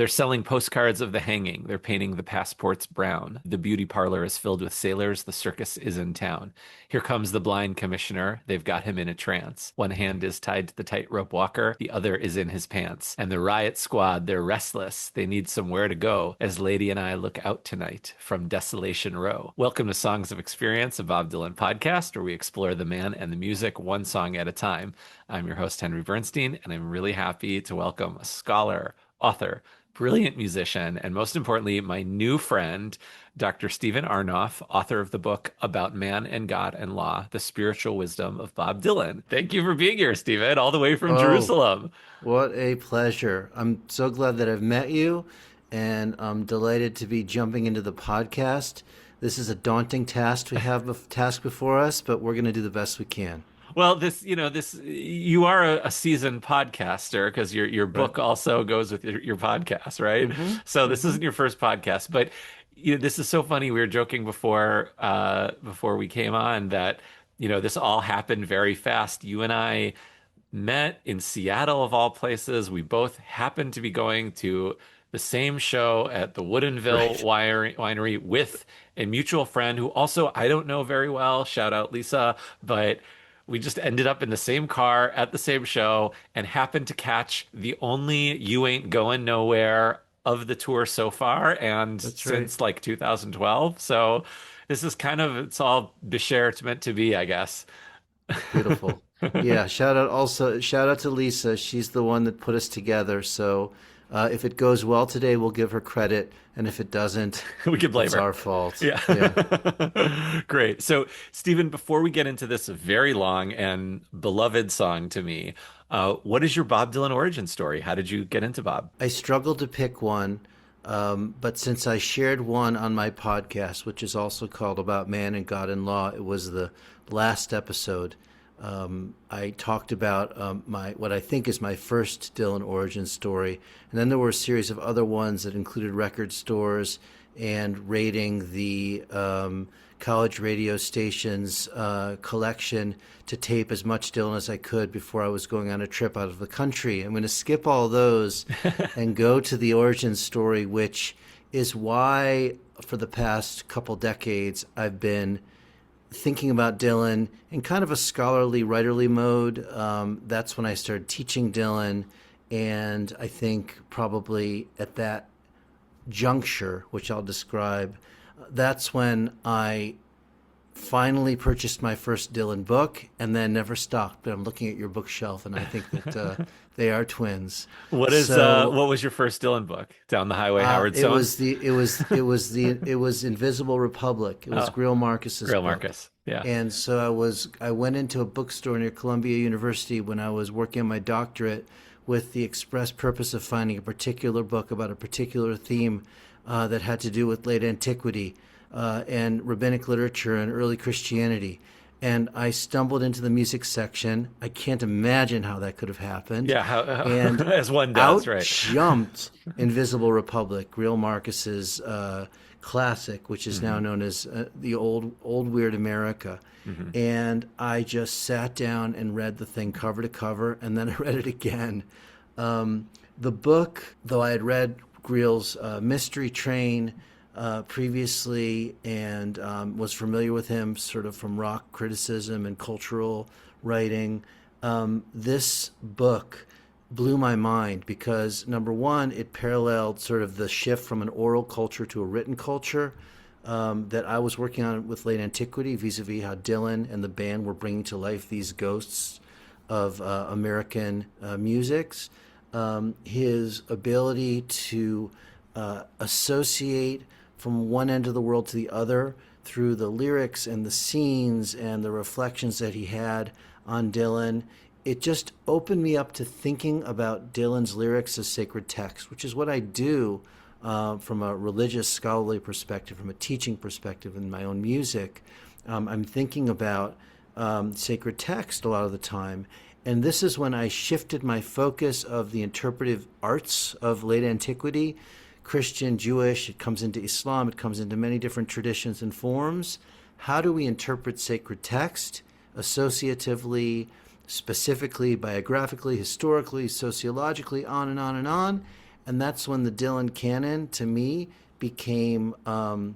They're selling postcards of the hanging. They're painting the passports brown. The beauty parlor is filled with sailors. The circus is in town. Here comes the blind commissioner. They've got him in a trance. One hand is tied to the tightrope walker. The other is in his pants. And the riot squad, they're restless. They need somewhere to go as Lady and I look out tonight from Desolation Row. Welcome to Songs of Experience, a Bob Dylan podcast where we explore the man and the music one song at a time. I'm your host, Henry Bernstein, and I'm really happy to welcome a scholar, author, brilliant musician, and most importantly, my new friend, Dr. Stephen Arnoff, author of the book About Man and God and Law, The Spiritual Wisdom of Bob Dylan. Thank you for being here, Stephen, all the way from Oh, Jerusalem. what a pleasure. I'm so glad that I've met you, and I'm delighted to be jumping into the podcast. This is a daunting task before us, but we're going to do the best we can. Well, you are a seasoned podcaster because your Right. book also goes with your podcast, right? Mm-hmm. So this Mm-hmm. isn't your first podcast, but this is so funny. We were joking before we came on that this all happened very fast. You and I met in Seattle of all places. We both happened to be going to the same show at the Woodinville Right. Winery with a mutual friend who also I don't know very well. Shout out Lisa, but we just ended up in the same car at the same show and happened to catch the only You Ain't Going Nowhere of the tour so far and That's right. since like 2012. So this is it's all Bashir it's meant to be, I guess. Beautiful. Yeah. Shout out to Lisa. She's the one that put us together. So if it goes well today, we'll give her credit. And if it doesn't, We could blame it's her. our fault. Yeah. Yeah. Great. So, Stephen, before we get into this very long and beloved song to me, what is your Bob Dylan origin story? How did you get into Bob? I struggled to pick one, but since I shared one on my podcast, which is also called About Man and God and Law, it was the last episode. I talked about my what I think is my first Dylan origin story, and then there were a series of other ones that included record stores and raiding the college radio station's collection to tape as much Dylan as I could before I was going on a trip out of the country. I'm going to skip all those and go to the origin story, which is why for the past couple decades I've been thinking about Dylan in kind of a scholarly, writerly mode. That's when I started teaching Dylan. And I think probably at that juncture, which I'll describe, that's when I finally purchased my first Dylan book and then never stopped. But I'm looking at your bookshelf and I think that they are twins. What So was your first Dylan book? Down the Highway, Howard it Stone? was it was Invisible Republic. It was Oh, Greil Marcus's Grail book. Marcus. Yeah. And so I went into a bookstore near Columbia University when I was working on my doctorate with the express purpose of finding a particular book about a particular theme that had to do with late antiquity and rabbinic literature and early Christianity. And I stumbled into the music section. I can't imagine how that could have happened. Yeah, And as one does, out right? jumped Invisible Republic, Greil Marcus's classic, which is now Hmm. known as the old Weird America. Hmm. And I just sat down and read the thing cover to cover, and then I read it again. The book, though I had read Greil's Mystery Train previously and was familiar with him sort of from rock criticism and cultural writing, this book blew my mind because number one, it paralleled sort of the shift from an oral culture to a written culture that I was working on with late antiquity, vis-a-vis how Dylan and the band were bringing to life these ghosts of American musics. His ability to associate from one end of the world to the other through the lyrics and the scenes and the reflections that he had on Dylan, it just opened me up to thinking about Dylan's lyrics as sacred text, which is what I do from a religious, scholarly perspective, from a teaching perspective in my own music. I'm thinking about sacred text a lot of the time. And this is when I shifted my focus of the interpretive arts of late antiquity, Christian, Jewish, it comes into Islam, it comes into many different traditions and forms. How do we interpret sacred text associatively, specifically, biographically, historically, sociologically, on and on and on? And that's when the Dylan canon, to me, became, in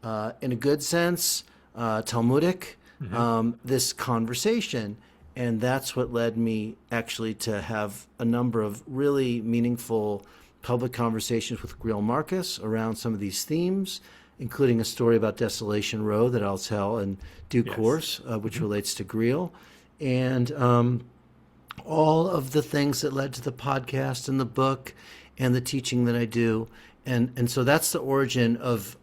a good sense, Talmudic, Hmm. this conversation. And that's what led me actually to have a number of really meaningful public conversations with Greil Marcus around some of these themes, including a story about Desolation Row that I'll tell in due Yes. course, which Hmm. relates to Greil. And all of the things that led to the podcast and the book and the teaching that I do. And so that's the origin of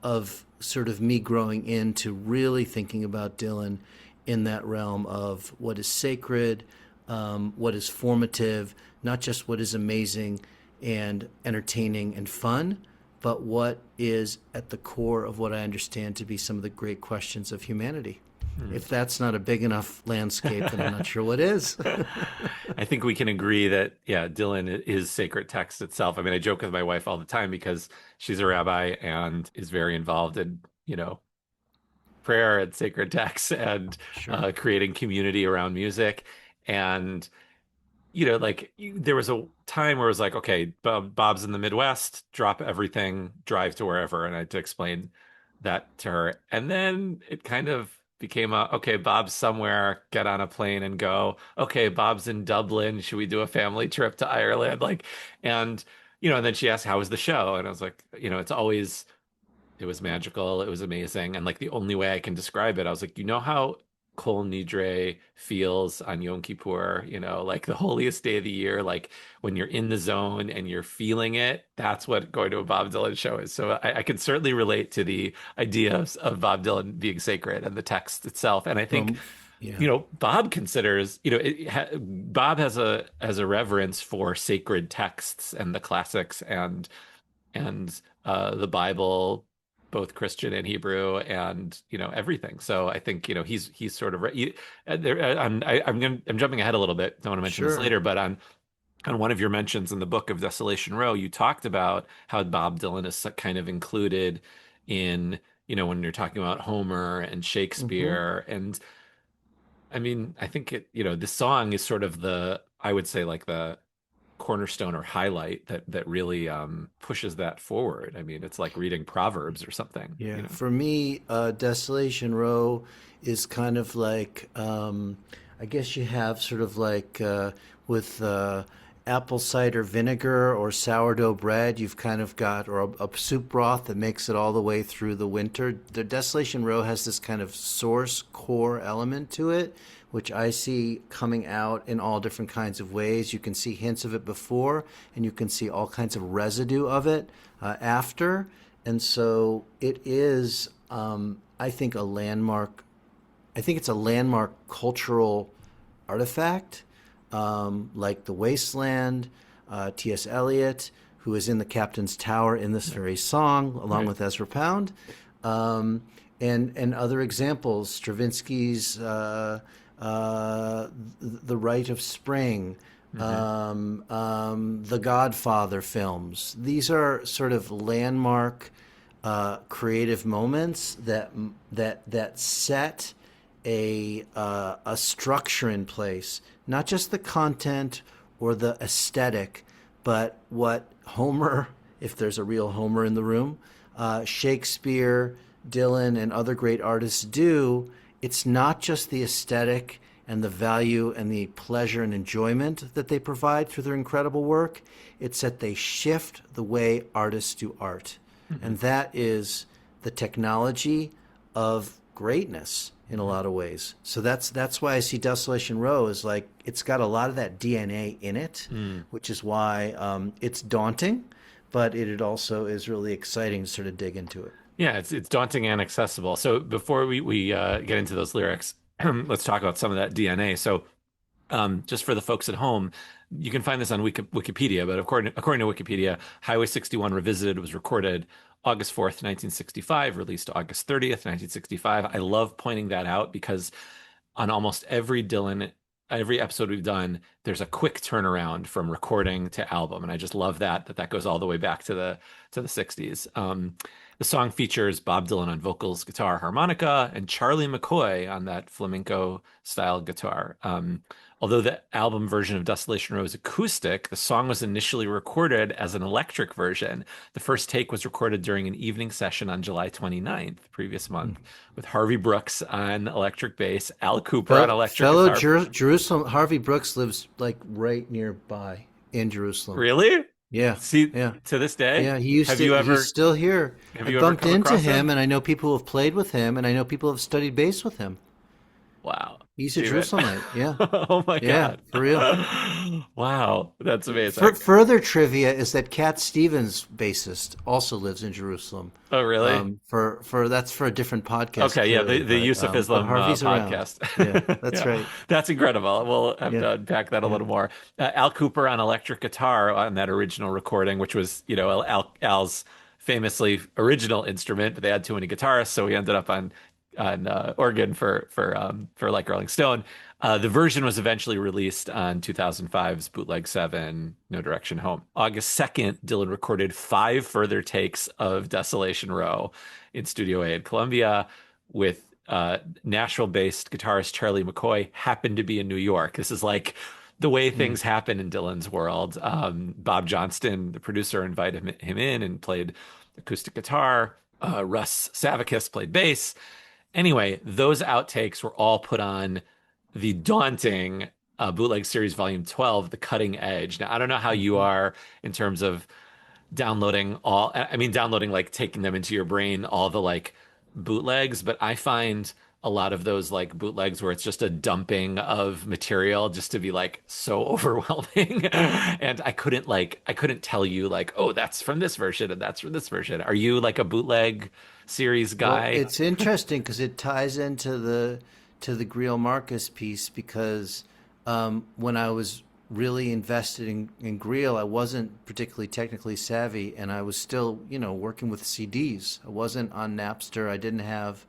sort of me growing into really thinking about Dylan in that realm of what is sacred, what is formative, not just what is amazing and entertaining and fun, but what is at the core of what I understand to be some of the great questions of humanity. If that's not a big enough landscape, then I'm not sure what is. I think we can agree that, yeah, Dylan is sacred text itself. I mean, I joke with my wife all the time because she's a rabbi and is very involved in, prayer and sacred texts and Sure. creating community around music. And there was a time where it was like, okay, Bob's in the Midwest, drop everything, drive to wherever. And I had to explain that to her. And then it kind of became okay, Bob's somewhere, get on a plane and go. Okay, Bob's in Dublin. Should we do a family trip to Ireland? And, and then she asked, how was the show? And I was like, it was magical. It was amazing. And like the only way I can describe it, I was like, how Kol Nidre feels on Yom Kippur, like the holiest day of the year, like when you're in the zone and you're feeling it, that's what going to a Bob Dylan show is. So I can certainly relate to the idea of Bob Dylan being sacred and the text itself. And I think, Well, yeah, Bob considers, Bob has a reverence for sacred texts and the classics and the Bible, both Christian and Hebrew, and everything. So I think he's sort of I'm jumping ahead a little bit. Don't want to mention this sure. later, but on one of your mentions in the book of Desolation Row, you talked about how Bob Dylan is kind of included in when you're talking about Homer and Hmm. Shakespeare. And I mean, I think this song is sort of I would say like the cornerstone or highlight that really pushes that forward. I mean, it's like reading Proverbs or something. Yeah, for me, Desolation Row is kind of like, I guess you have sort of like with apple cider vinegar or sourdough bread, you've kind of got, or a soup broth that makes it all the way through the winter. The Desolation Row has this kind of source core element to it, which I see coming out in all different kinds of ways. You can see hints of it before, and you can see all kinds of residue of it after. And so it is, I think, a landmark. I think it's a landmark cultural artifact, like the Wasteland, T.S. Eliot, who is in the Captain's Tower in this Yeah. very song, along Right. with Ezra Pound, um, and other examples, Stravinsky's The Rite of Spring, Hmm. the Godfather films. These are sort of landmark creative moments that set a structure in place, not just the content or the aesthetic, but what Homer, if there's a real Homer in the room, Shakespeare, Dylan, and other great artists do. It's not just the aesthetic and the value and the pleasure and enjoyment that they provide through their incredible work. It's that they shift the way artists do art. Hmm. And that is the technology of greatness in a Hmm. lot of ways. So that's why I see Desolation Row is like it's got a lot of that DNA in it, Mm. which is why it's daunting, but it also is really exciting to sort of dig into it. Yeah, it's daunting and accessible. So before we get into those lyrics, let's talk about some of that DNA. So just for the folks at home, you can find this on Wikipedia, but according to Wikipedia, Highway 61 Revisited was recorded August 4th, 1965, released August 30th, 1965. I love pointing that out because on almost every episode we've done, there's a quick turnaround from recording to album, and I just love that goes all the way back to the 60s. The song features Bob Dylan on vocals, guitar, harmonica, and Charlie McCoy on that flamenco style guitar. Although the album version of Desolation Row is acoustic, the song was initially recorded as an electric version. The first take was recorded during an evening session on July 29th, previous month, with Harvey Brooks on electric bass, Al Cooper on electric Fellow guitar. Jerusalem, Harvey Brooks lives like right nearby in Jerusalem. Really? Yeah, See, yeah, to this day, yeah. He used have to. you He's ever still here. have I you ever bumped come into across him, him? and I know people who have played with him, and I know people who have studied bass with him. Wow. He's a Gee, man. Jerusalemite. Yeah, Oh my yeah, God. for real. Wow, that's amazing. Further trivia is that Cat Stevens, bassist, also lives in Jerusalem. Oh, really? For that's for a different podcast, Okay, yeah, clearly, the Use of but Islam Harvey's around. podcast. Yeah, that's Yeah, right. that's incredible. We'll have Yeah, to unpack that a yeah. little more. Al Cooper on electric guitar on that original recording, which was, Al's famously original instrument, but they had too many guitarists, so he ended up on organ for like Rolling Stone. The version was eventually released on 2005's Bootleg 7, No Direction Home. August 2nd, Dylan recorded 5 further takes of Desolation Row in Studio A in Columbia with Nashville-based guitarist Charlie McCoy happened to be in New York. This is like the way Mm. things happen in Dylan's world. Bob Johnston, the producer, invited him in and played acoustic guitar. Russ Savakis played bass. Anyway, those outtakes were all put on the daunting Bootleg Series Volume 12, The Cutting Edge. Now, I don't know how you Mhm. are in terms of downloading, like taking them into your brain, all the like bootlegs, but I find a lot of those like bootlegs where it's just a dumping of material just to be like so overwhelming. And I couldn't tell you like, oh, that's from this version and that's from this version. Are you like a bootleg series Well, guy? it's interesting because it ties into the Greil Marcus piece because when I was really invested in Greil, I wasn't particularly technically savvy, and I was still, working with CDs. I wasn't on Napster. I didn't have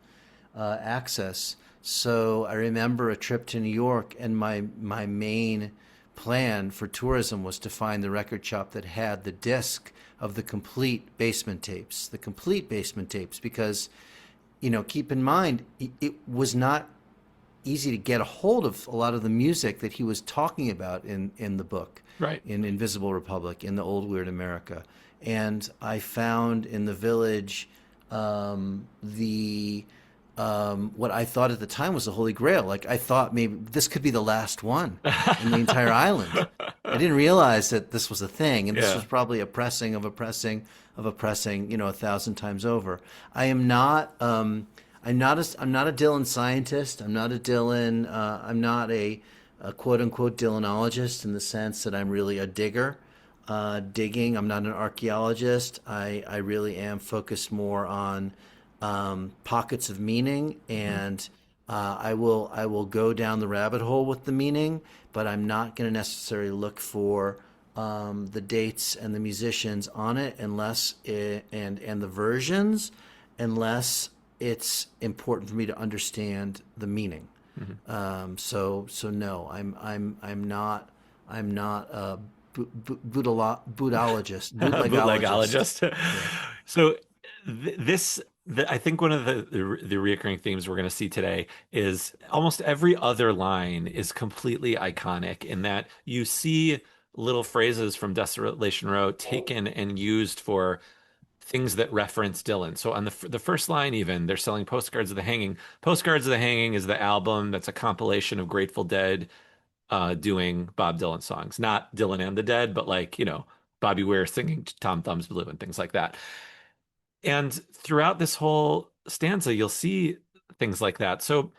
access. So I remember a trip to New York, and my main plan for tourism was to find the record shop that had the disc of the complete basement tapes, because keep in mind it was not easy to get a hold of a lot of the music that he was talking about in the book, Right. in Invisible Republic, in the Old Weird America. And I found in the village the what I thought at the time was the Holy Grail. Like I thought maybe this could be the last one in the entire island. I didn't realize that this was a thing, and this Yeah. was probably a pressing of a pressing of a pressing, 1,000 times over. I am not. I'm not a Dylan scientist. I'm not a Dylan. I'm not a quote unquote Dylanologist in the sense that I'm really a digger, digging. I'm not an archaeologist. I really am focused more on pockets of meaning, Mhm. and I will go down the rabbit hole with the meaning, but I'm not going to necessarily look for the dates and the musicians on it and the versions, unless it's important for me to understand the meaning. Mhm. So no, I'm not a bootologist. Bootlegologist. Yeah. So I think one of the reoccurring themes we're going to see today is almost every other line is completely iconic in that you see little phrases from Desolation Row taken and used for things that reference Dylan. So on the first line, even they're selling postcards of the hanging. Postcards of the Hanging is the album that's a compilation of Grateful Dead doing Bob Dylan songs, not Dylan and the Dead, but like, Bobby Weir singing Tom Thumb's Blue and things like that. And throughout this whole stanza, you'll see things like that. So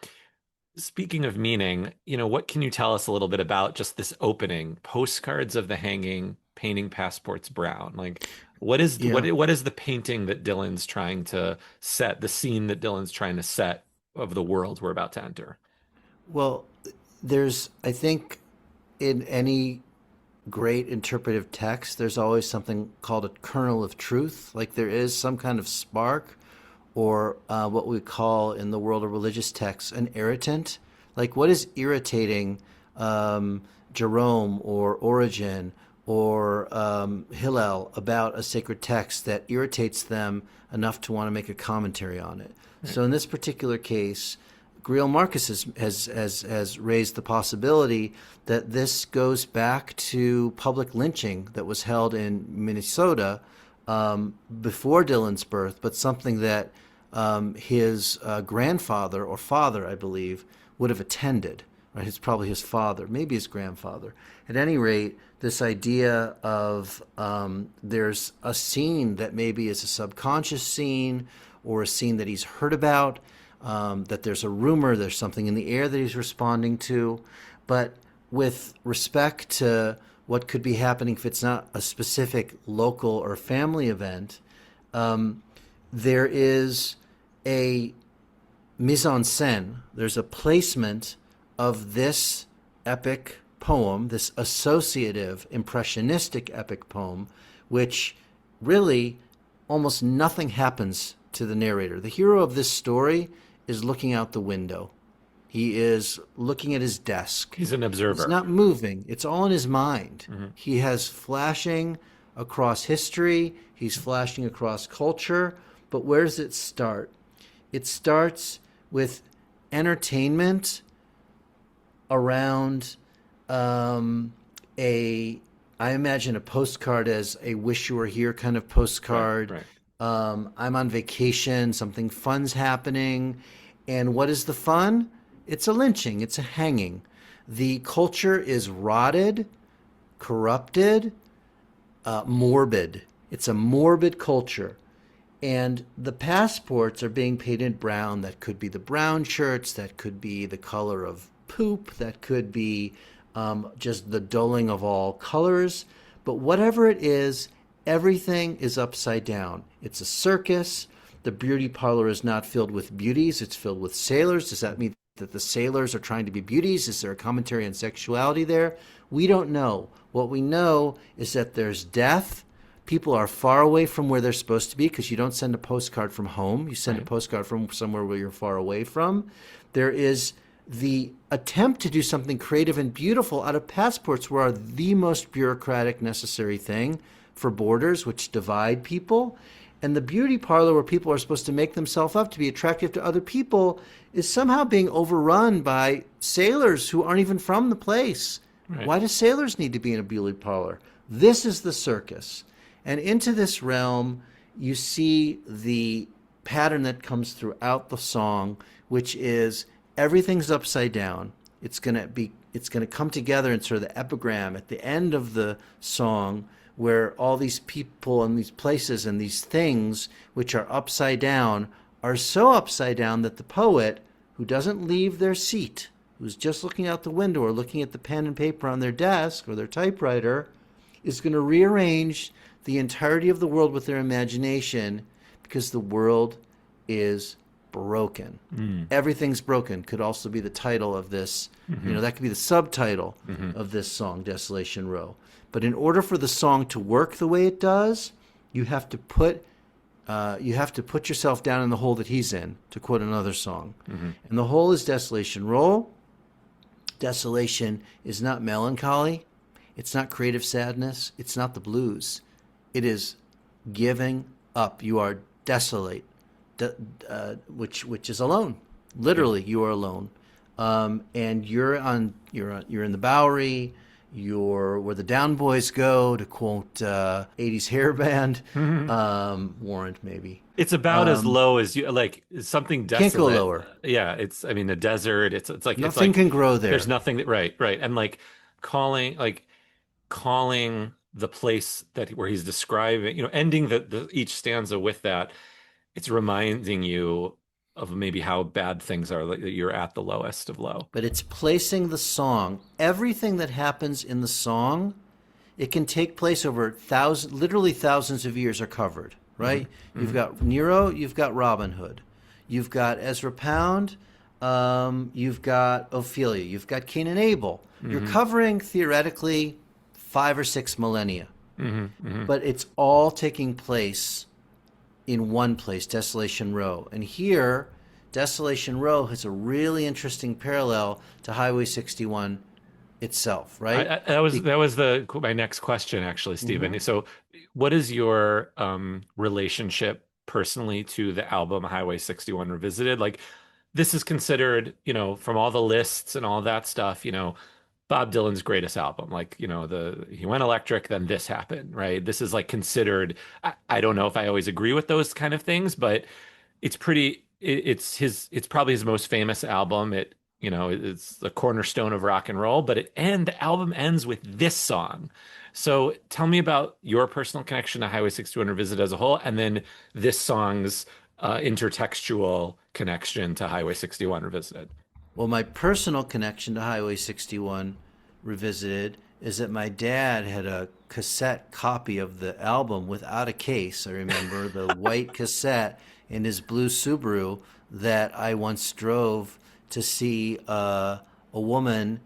speaking of meaning, what can you tell us a little bit about just this opening? Postcards of the Hanging, painting passports brown. Like Yeah. what is the painting that Dylan's trying to set, the scene that Dylan's trying to set of the world we're about to enter? Well, I think, in any great interpretive text, there's always something called a kernel of truth. Like there is some kind of spark, or what we call in the world of religious texts an irritant. Like what is irritating Jerome or Origen or Hillel about a sacred text that irritates them enough to want to make a commentary on it. Right. So in this particular case, Greil Marcus has raised the possibility that this goes back to public lynching that was held in Minnesota before Dylan's birth, but something that his grandfather or father, I believe, would have attended. Right? It's probably his father, maybe his grandfather. At any rate, this idea of there's a scene that maybe is a subconscious scene or a scene that he's heard about, that there's a rumor, there's something in the air that he's responding to. But with respect to what could be happening if it's not a specific local or family event, there is a mise en scène, there's a placement of this epic poem, this associative, impressionistic epic poem, which really almost nothing happens to the narrator. The hero of this story is looking out the window. He is looking at his desk. He's an observer. It's not moving. It's all in his mind. Mm-hmm. He has flashing across history. He's flashing across culture. But where does it start? It starts with entertainment around I imagine a postcard as a wish you were here kind of postcard. Right. I'm on vacation, something fun's happening. And what is the fun? It's a lynching, it's a hanging. The culture is rotted, corrupted, morbid. It's a morbid culture. And the passports are being painted brown. That could be the brown shirts, that could be the color of poop, that could be just the dulling of all colors. But whatever it is, everything is upside down. It's a circus. The beauty parlor is not filled with beauties. It's filled with sailors. Does that mean that the sailors are trying to be beauties? Is there a commentary on sexuality there? We don't know. What we know is that there's death. People are far away from where they're supposed to be because you don't send a postcard from home. You send a postcard from somewhere where you're far away from. There is the attempt to do something creative and beautiful out of passports, which are the most bureaucratic necessary thing for borders, which divide people. And the beauty parlor, where people are supposed to make themselves up to be attractive to other people, is somehow being overrun by sailors who aren't even from the place. Right. Why do sailors need to be in a beauty parlor? This is the circus. And into this realm, you see the pattern that comes throughout the song, which is everything's upside down. It's going to come together in sort of the epigram at the end of the song, where all these people and these places and these things which are upside down are so upside down that the poet, who doesn't leave their seat, who's just looking out the window or looking at the pen and paper on their desk or their typewriter, is going to rearrange the entirety of the world with their imagination, because the world is broken. Everything's broken could also be the title of this. Mm-hmm. That could be the subtitle of this song, Desolation Row. But in order for the song to work the way it does, you have to put yourself down in the hole that he's in, to quote another song. Mm-hmm. And the hole is Desolation Row. Desolation is not melancholy. It's not creative sadness. It's not the blues. It is giving up. You are desolate, which is alone. Literally, you are alone, and you're in the Bowery. You're where the Down Boys go, to quote 80s hair band, Warrant maybe. It's about as low as you like. Something desolate. Can't go lower. Yeah, it's a desert. It's like nothing can grow there. There's nothing that right, and calling the place where he's describing, ending each stanza with that. It's reminding you of maybe how bad things are, that you're at the lowest of low. But it's placing the song. Everything that happens in the song, it can take place over literally thousands of years are covered, right? Mm-hmm. You've got Nero, you've got Robin Hood, you've got Ezra Pound, you've got Ophelia, you've got Cain and Abel. Mm-hmm. You're covering, theoretically, 5 or 6 millennia. Mm-hmm. Mm-hmm. But it's all taking place in one place, Desolation Row. And here, Desolation Row has a really interesting parallel to Highway 61 itself, I, right? that was the my next question actually, Stephen. Mhm. So, what is your relationship personally to the album Highway 61 Revisited? Like, this is considered, from all the lists and all that stuff, Bob Dylan's greatest album. Like, he went electric, then this happened, right? This is like considered. I don't know if I always agree with those kind of things, but it's probably his most famous album. It's the cornerstone of rock and roll, and the album ends with this song. So tell me about your personal connection to Highway 61 Revisit as a whole, and then this song's intertextual connection to Highway 61 Revisited. Well, my personal connection to Highway 61 Revisited is that my dad had a cassette copy of the album without a case. I remember the white cassette in his blue Subaru that I once drove to see a woman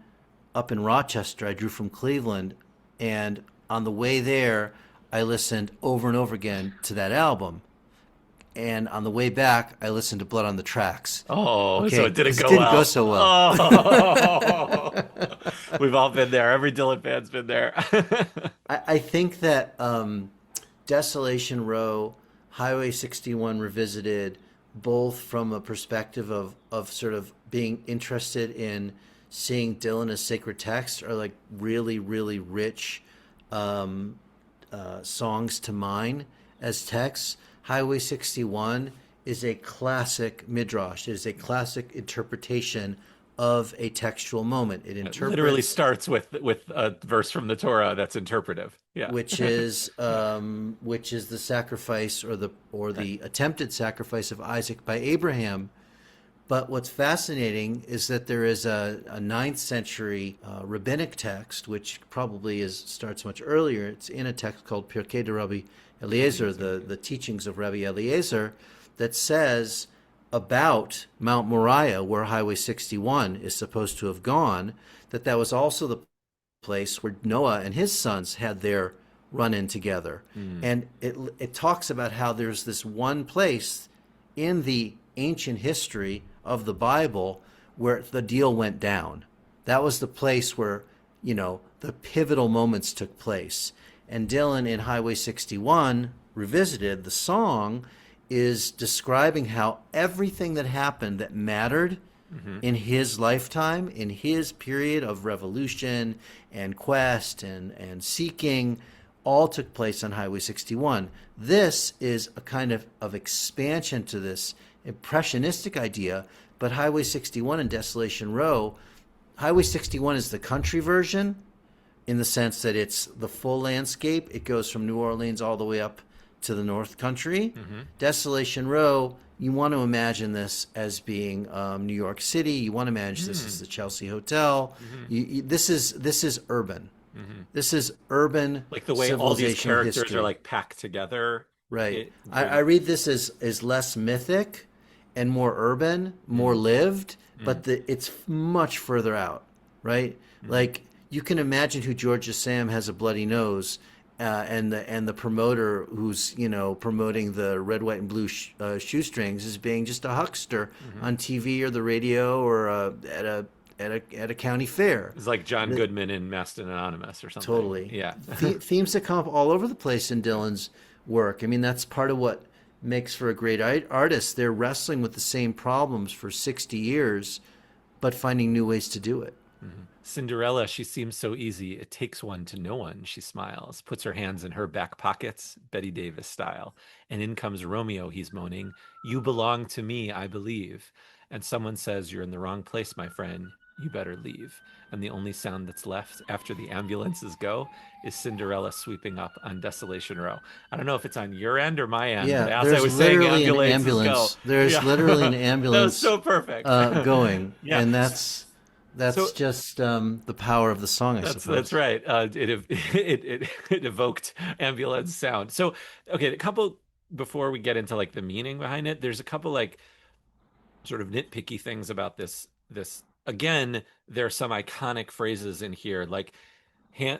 up in Rochester. I drove from Cleveland, and on the way there, I listened over and over again to that album. And on the way back, I listened to Blood on the Tracks. Oh, so Okay, it didn't because it go didn't go well. so well. Oh, we've all been there. Every Dylan fan's been there. I think that Desolation Row, Highway 61 Revisited, both from a perspective of sort of being interested in seeing Dylan as sacred text, are like really, really rich um, songs to mine as texts. Highway 61 is a classic midrash. It is a classic interpretation of a textual moment. It It literally interprets, starts with a verse from the Torah that's interpretive. Yeah. which is the sacrifice Right. the attempted sacrifice of Isaac by Abraham. But what's fascinating is that there is a ninth century rabbinic text, which probably starts much earlier. It's in a text called Pirkei de Rabbi Eliezer, Eliezer. the teachings of Rabbi Eliezer, that says about Mount Moriah, where Highway 61 is supposed to have gone, that was also the place where Noah and his sons had their run in together. Mm. And it talks about how there's this one place in the ancient history of the Bible where the deal went down. That was the place where, the pivotal moments took place. And Dylan in Highway 61 Revisited, the song, is describing how everything that happened that mattered Hmm. in his lifetime, in his period of revolution and quest and seeking, all took place on Highway 61. This is a kind of expansion to this impressionistic idea, but Highway 61 and Desolation Row, Highway 61 is the country version in the sense that it's the full landscape. It goes from New Orleans all the way up to the North Country. Hmm. Desolation Row, you want to imagine this as being New York City. You want to imagine this as Mm. the Chelsea Hotel. Hmm. This is urban. Hmm. This is urban Like the way all these civilization characters are history. like packed together. Right. It I very. read this as less mythic and more urban, more Mm. lived, Mm. but it's much further out, right? Hmm. Like you can imagine who Georgia Sam has a bloody nose, and the promoter who's promoting the red, white, and blue shoestrings is being just a huckster Hmm. on TV or the radio or at a county fair. It's like John Goodman in Maston Anonymous or something. Totally. Yeah. Themes that come up all over the place in Dylan's work. I mean, that's part of what makes for a great artist. They're wrestling with the same problems for 60 years, but finding new ways to do it. Mhm. Cinderella, she seems so easy. It takes one to know one, she smiles, puts her hands in her back pockets, Betty Davis style. And in comes Romeo, he's moaning. You belong to me, I believe. And someone says, you're in the wrong place, my friend. You better leave. And the only sound that's left after the ambulances go is Cinderella sweeping up on Desolation Row. I don't know if it's on your end or my end, but Yeah, as I there's was saying literally an ambulances go, ambulance. There's yeah, literally an that was ambulance so perfect. going, Yeah. and that's So just the power of the song, I that's suppose. right. It evoked ambulance sound. So okay, a couple before we get into like the meaning behind it. There's a couple like sort of nitpicky things about this. Again, there are some iconic phrases in here, like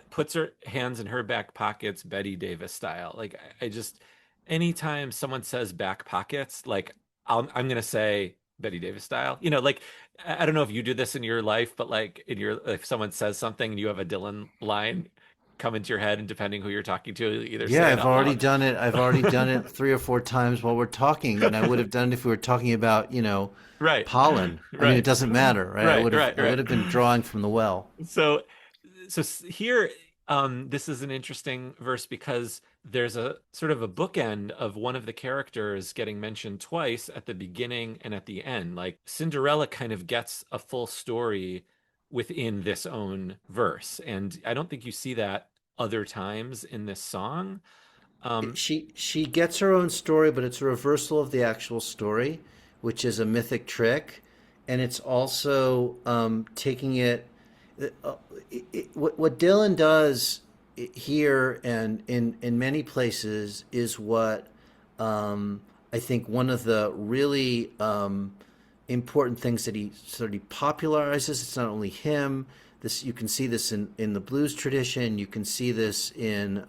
puts her hands in her back pockets, Betty Davis style. Like I just anytime someone says back pockets, like I'm gonna say. Betty Davis style. You know, like I don't know if you do this in your life, but like in your if someone says something and you have a Dylan line come into your head, and depending who you're talking to, you either Yeah, say it I've out already loud. done it. I've already done it 3 or 4 times while we're talking, and I would have done it if we were talking about, Right. pollen. I mean, it Right. doesn't matter, right? I Right, would have, right, I would right. have been drawing from the well. So here this is an interesting verse because there's a sort of a bookend of one of the characters getting mentioned twice at the beginning and at the end. Like Cinderella kind of gets a full story within this own verse, and I don't think you see that other times in this song. Um, She gets her own story, but it's a reversal of the actual story, which is a mythic trick, and it's also taking it. Uh, what Dylan does here and in many places is what I think one of the really important things that he sort of popularizes. It's not only him. This you can see this in the blues tradition. You can see this in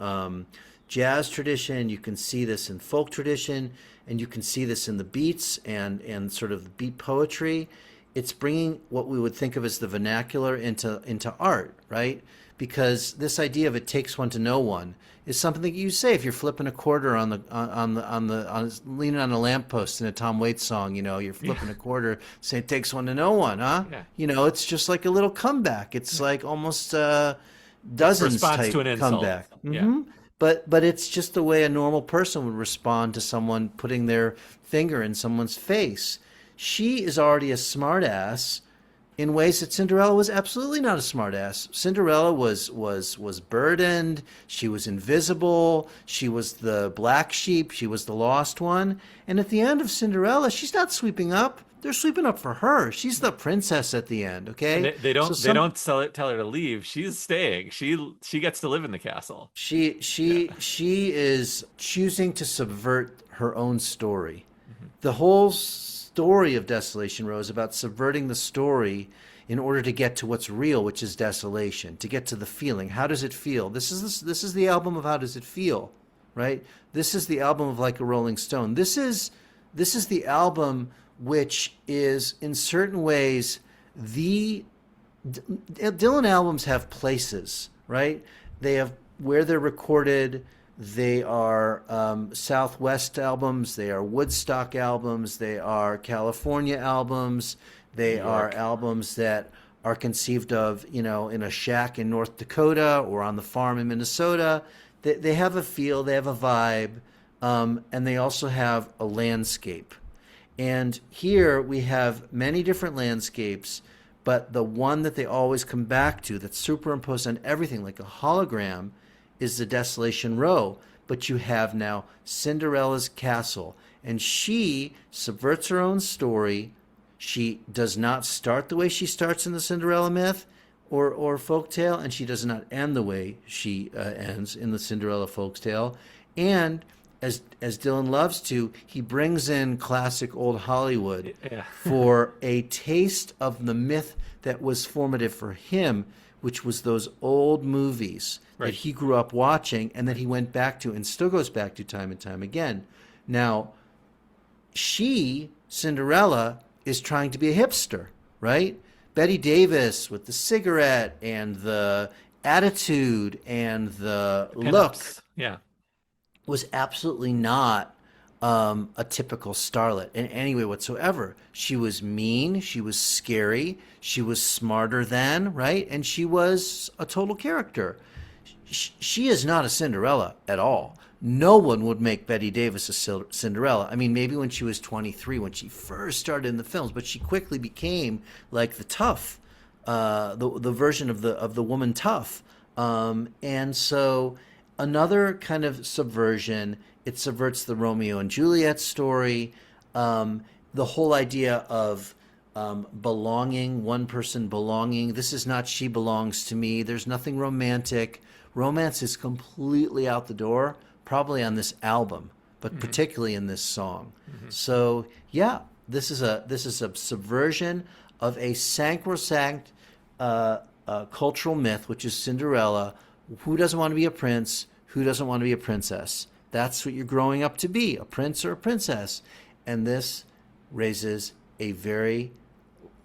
jazz tradition. You can see this in folk tradition, and you can see this in the beats and sort of the beat poetry. It's bringing what we would think of as the vernacular into art, right? Because this idea of it takes one to know one is something that you say if you're flipping a quarter on leaning on a lamppost in a Tom Waits song. You're yeah, flipping a quarter, say it takes one to know one, huh? yeah, It's just like a little comeback. It's yeah. like almost dozens Response to type an insult. comeback. Yeah. But it's just the way a normal person would respond to someone putting their finger in someone's face. She is already a smartass in ways that Cinderella was absolutely not a smartass. Cinderella was burdened. She was invisible. She was the black sheep. She was the lost one. And at the end of Cinderella, she's not sweeping up. They're sweeping up for her. She's the princess at the end. And Okay, they so don't tell her to leave. She's staying. She gets to live in the castle. she Yeah. she she is choosing to subvert her own story. Mhm. The whole story of Desolation Row is about subverting the story in order to get to what's real, which is desolation, to get to the feeling. How does it feel? This is the album of how does it feel, right? This is the album of Like a Rolling Stone. This is the album which is in certain ways the Dylan albums have places, right? They have where they're recorded. They are Southwest albums. They are Woodstock albums. They are California albums. New They are York. albums that are conceived of, in a shack in North Dakota or on the farm in Minnesota. They have a feel. They have a vibe, and they also have a landscape. And here we have many different landscapes, but the one that they always come back to that's superimposed on everything like a hologram is the Desolation Row. But you have now Cinderella's castle, and she subverts her own story. She does not start the way she starts in the Cinderella myth or folktale, and she does not end the way she ends in the Cinderella folktale. And as Dylan loves to, he brings in classic old Hollywood Yeah. for a taste of the myth that was formative for him, which was those old movies that Right. he grew up watching and that he went back to and still goes back to time and time again. Now, Cinderella, is trying to be a hipster, right? Betty Davis with the cigarette and the attitude and the look Pinups. Yeah. was absolutely not a typical starlet in any way whatsoever. She was mean, she was scary, she was smarter than, right? And she was a total character. She is not a Cinderella at all. No one would make Betty Davis a Cinderella. I mean, maybe when she was 23, when she first started in the films, but she quickly became like the tough, the version of the woman tough. And so another kind of subversion. It subverts the Romeo and Juliet story. The whole idea of belonging, one person belonging. This is not she belongs to me. There's nothing romantic. Romance is completely out the door, probably on this album, but Hmm. particularly in this song. Hmm. So yeah, this is a subversion of a sacrosanct cultural myth, which is Cinderella. Who doesn't want to be a prince? Who doesn't want to be a princess? That's what you're growing up to be, a prince or a princess. And this raises a very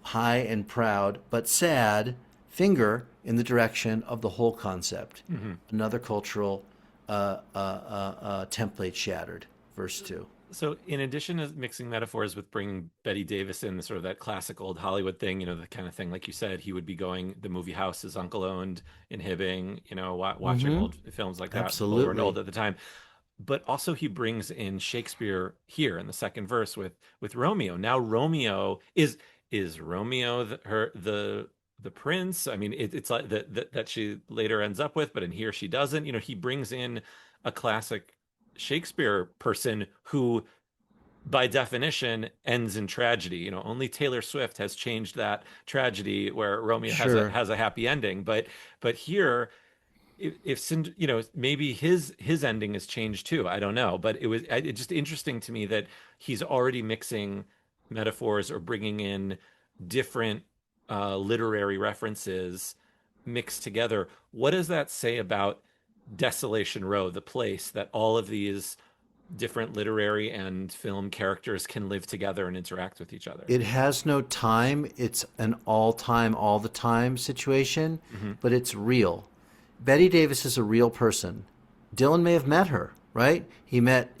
high and proud but sad finger in the direction of the whole concept. Hmm. Another cultural template shattered. Verse 2. So, in addition to mixing metaphors with bringing Betty Davis in, the sort of that classic old Hollywood thing, the kind of thing, like you said, he would be going, the movie house his uncle owned in Hibbing, watching Mm-hmm. old films like that. People weren't Absolutely. old at the time. But also he brings in Shakespeare here in the second verse with Romeo. Now Romeo is Romeo the prince. I mean, it's like that she later ends up with, but in here she doesn't. He brings in a classic Shakespeare person who by definition ends in tragedy. Only Taylor Swift has changed that tragedy where Romeo has a Sure. has a happy ending. But here, if maybe his ending has changed too. I don't know, but it's just interesting to me that he's already mixing metaphors or bringing in different literary references mixed together. What does that say about Desolation Row, the place that all of these different literary and film characters can live together and interact with each other? It has no time. It's an all time, all the time situation, Hmm. but it's real. Betty Davis is a real person. Dylan may have met her, right? He met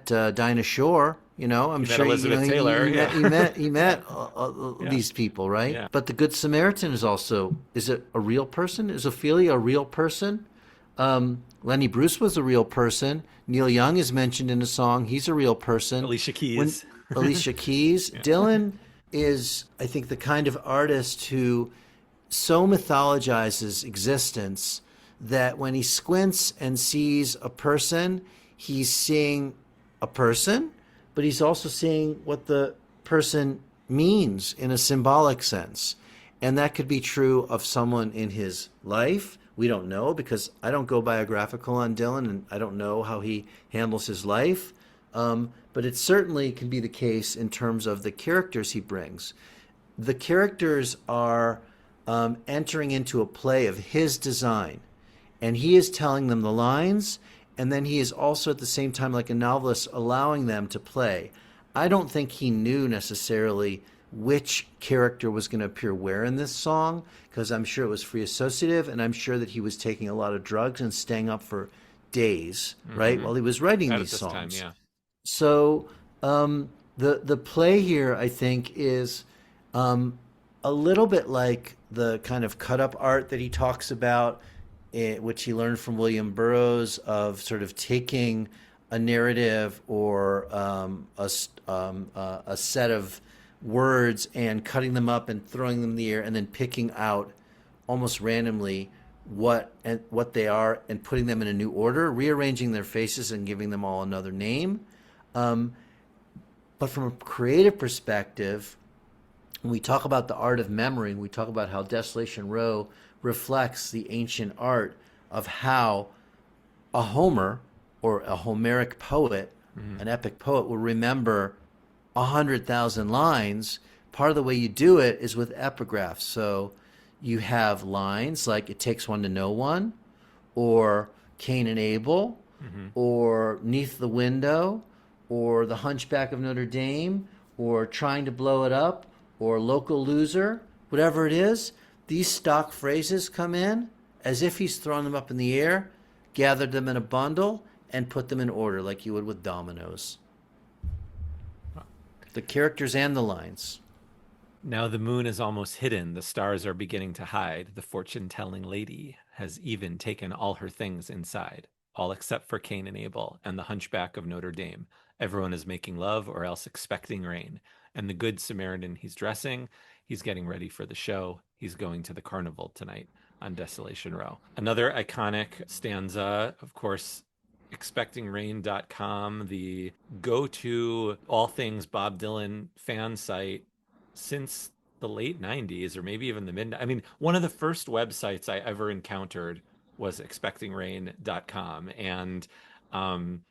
Dinah Shore. I'm He met sure Elizabeth he Taylor. met Yeah. he met he met Yeah. these people, right? Yeah. But the Good Samaritan is it a real person? Is Ophelia a real person? Lenny Bruce was a real person. Neil Young is mentioned in a song. He's a real person. Alicia When Keys. Alicia Keys, Yeah. Dylan is, I think, the kind of artist who so mythologizes existence that when he squints and sees a person, he's seeing a person, but he's also seeing what the person means in a symbolic sense. And that could be true of someone in his life. We don't know because I don't go biographical on Dylan and I don't know how he handles his life. But it certainly can be the case in terms of the characters he brings. The characters are entering into a play of his design, and he is telling them the lines, and then he is also at the same time, like a novelist, allowing them to play. I don't think he knew necessarily which character was going to appear where in this song, because I'm sure it was free associative, and I'm sure that he was taking a lot of drugs and staying up for days, right, Hmm. while he was writing At these this time, songs. yeah. So the play here, I think, is um, a little bit like the kind of cut up art that he talks about, which he learned from William Burroughs, of sort of taking a narrative or a set of words and cutting them up and throwing them in the air and then picking out almost randomly what they are and putting them in a new order, rearranging their faces and giving them all another name. Um, but from a creative perspective, when we talk about the art of memory, and we talk about how Desolation Row reflects the ancient art of how a Homer or a Homeric poet, Hmm. an epic poet, will remember 100,000 lines. Part of the way you do it is with epigraphs. So you have lines like "It takes one to know one," or "Cain and Abel," Hmm. or "Neath the Window," or "The Hunchback of Notre Dame," or "Trying to Blow It Up," or "Local Loser," whatever it is. These stock phrases come in as if he's thrown them up in the air, gathered them in a bundle, and put them in order like you would with dominoes. The characters and the lines. Now the moon is almost hidden, the stars are beginning to hide. The fortune-telling lady has even taken all her things inside, all except for Cain and Abel and the hunchback of Notre Dame. Everyone is making love or else expecting rain. And the good Samaritan, he's dressing, he's getting ready for the show. He's going to the carnival tonight on Desolation Row. Another iconic stanza, of course, expectingrain.com, the go-to all things Bob Dylan fan site since the late 90s or maybe even the mid. I mean, one of the first websites I ever encountered was expectingrain.com. And um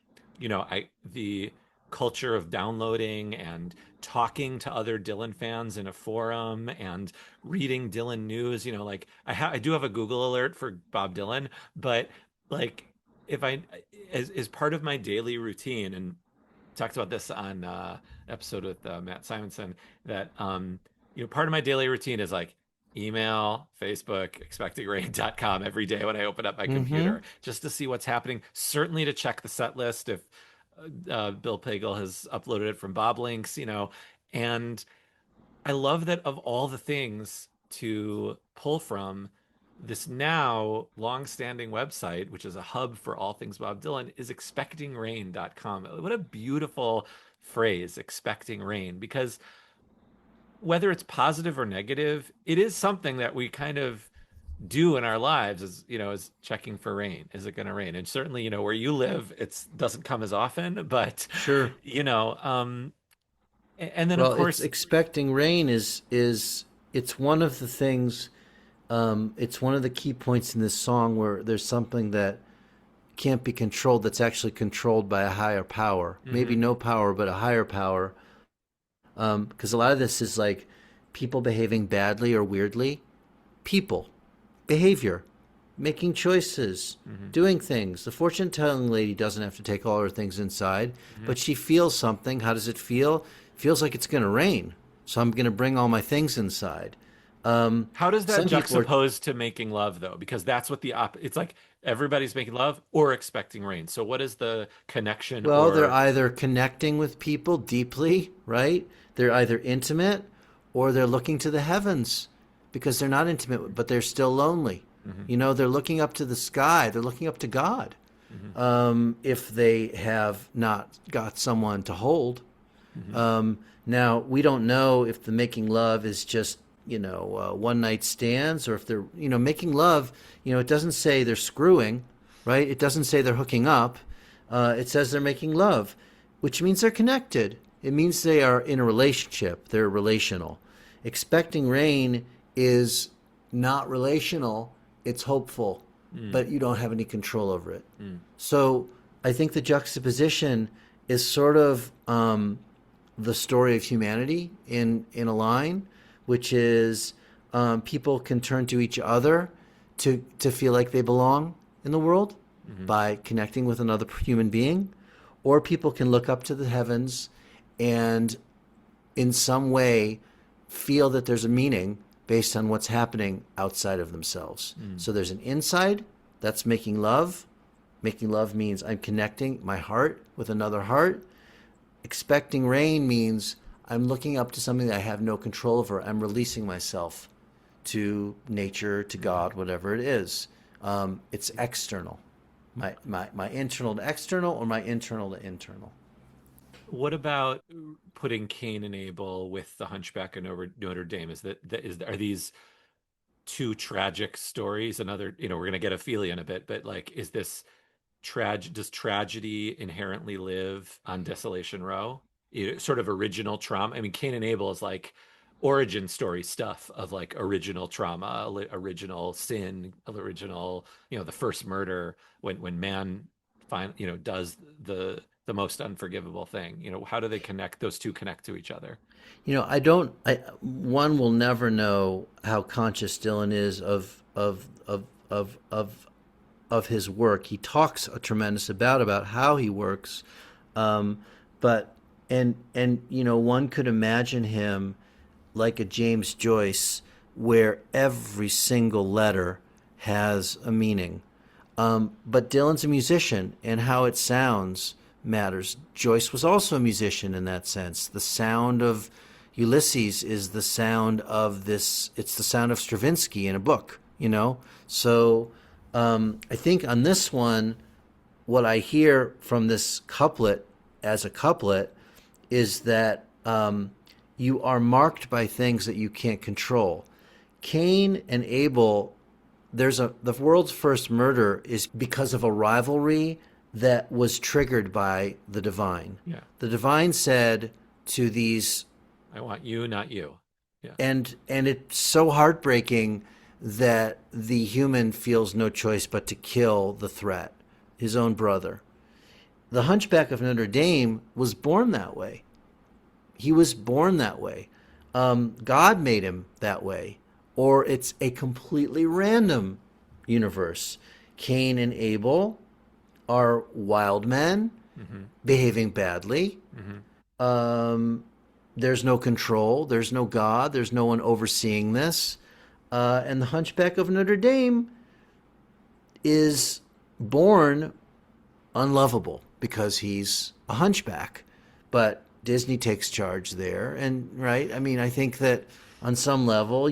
I the culture of downloading and talking to other Dylan fans in a forum and reading Dylan news, like I do have a Google alert for Bob Dylan, but like if I as part of my daily routine, and talked about this on episode with Matt Simonson that part of my daily routine is like email, Facebook, expectingrain.com every day when I open up my Mm-hmm. computer just to see what's happening. Certainly to check the set list if Bill Pagel has uploaded it from Bob Links, and I love that of all the things to pull from, this now long-standing website, which is a hub for all things Bob Dylan, is expectingrain.com. What a beautiful phrase, expecting rain, because whether it's positive or negative, it is something that we kind of do in our lives is checking for rain. Is it going to rain? And certainly, where you live, it doesn't come as often, but Sure. you know, um, and then of Well, it's course, expecting rain is it's one of the things. It's one of the key points in this song where there's something that can't be controlled that's actually controlled by a higher power. Maybe mhm, no power, but a higher power. Because a lot of this is like people behaving badly or weirdly. People, behavior, making choices, mhm, doing things. The fortune telling lady doesn't have to take all her things inside, mhm. but she feels something. How does it feel? Feels like it's going to rain. So I'm going to bring all my things inside. How does that Some people are, juxtapose to making love though? Because that's what it's like everybody's making love or expecting rain. So what is the connection well, they're or either connecting with people deeply, right? They're either intimate or they're looking to the heavens because they're not intimate, but they're still lonely. mhm, They're looking up to the sky, they're looking up to God. mhm, If they have not got someone to hold. mhm, Now, we don't know if the making love is just, one night stands or if they're, making love, it doesn't say they're screwing, right? It doesn't say they're hooking up. It says they're making love, which means they're connected. It means they are in a relationship, they're relational. Expecting rain is not relational, it's hopeful, mm, but you don't have any control over it. mm, So I think the juxtaposition is sort of the story of humanity in a line, which is people can turn to each other to feel like they belong in the world mhm, by connecting with another human being, or people can look up to the heavens and in some way feel that there's a meaning based on what's happening outside of themselves. mm. So there's an inside, that's making love. Making love means I'm connecting my heart with another heart. Expecting rain means I'm looking up to something that I have no control over. I'm releasing myself to nature, to Mhm. God, whatever it is. It's external. My internal to external or my internal to internal. What about putting Cain and Abel with the Hunchback of Notre Dame? Are these two tragic stories? Another, we're gonna get Ophelia in a bit, but like, is this does tragedy inherently live on Desolation Row? Sort of original trauma. I mean, Cain and Abel is like origin story stuff of like original trauma, original sin, original, the first murder when man does the most unforgivable thing. How do they connect? Those two connect to each other. I don't. One will never know how conscious Dylan is of his work. He talks a tremendous about how he works, um, but and one could imagine him like a James Joyce, where every single letter has a meaning. But Dylan's a musician, and how it sounds matters. Joyce was also a musician in that sense. The sound of Ulysses is the sound of this. It's the sound of Stravinsky in a book. So I think on this one, what I hear from this couplet as a couplet is that you are marked by things that you can't control. Cain and Abel, the world's first murder is because of a rivalry that was triggered by the divine. Yeah. The divine said to these, I want you, not you. Yeah. and it's so heartbreaking that the human feels no choice but to kill the threat, his own brother. The Hunchback of Notre Dame was born that way. He was born that way. God made him that way. Or it's a completely random universe. Cain and Abel are wild men, Mm-hmm. behaving badly. Mm-hmm. Um, there's no control. There's no God. There's no one overseeing this. And the Hunchback of Notre Dame is born unlovable because he's a hunchback. But Disney takes charge there. And, right, I mean, I think that on some level,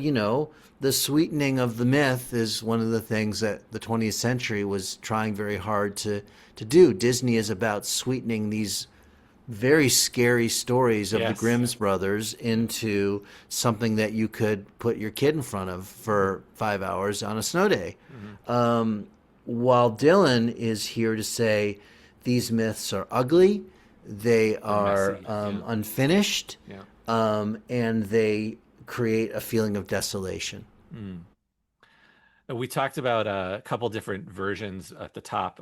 the sweetening of the myth is one of the things that the 20th century was trying very hard to do. Disney is about sweetening these very scary stories of the Yes. Grimm's brothers into something that you could put your kid in front of for 5 hours on a snow day. Mm-hmm. While Dylan is here to say these myths are ugly, they They're are messy. Yeah. unfinished, Yeah. and they create a feeling of desolation. Mm. We talked about a couple different versions at the top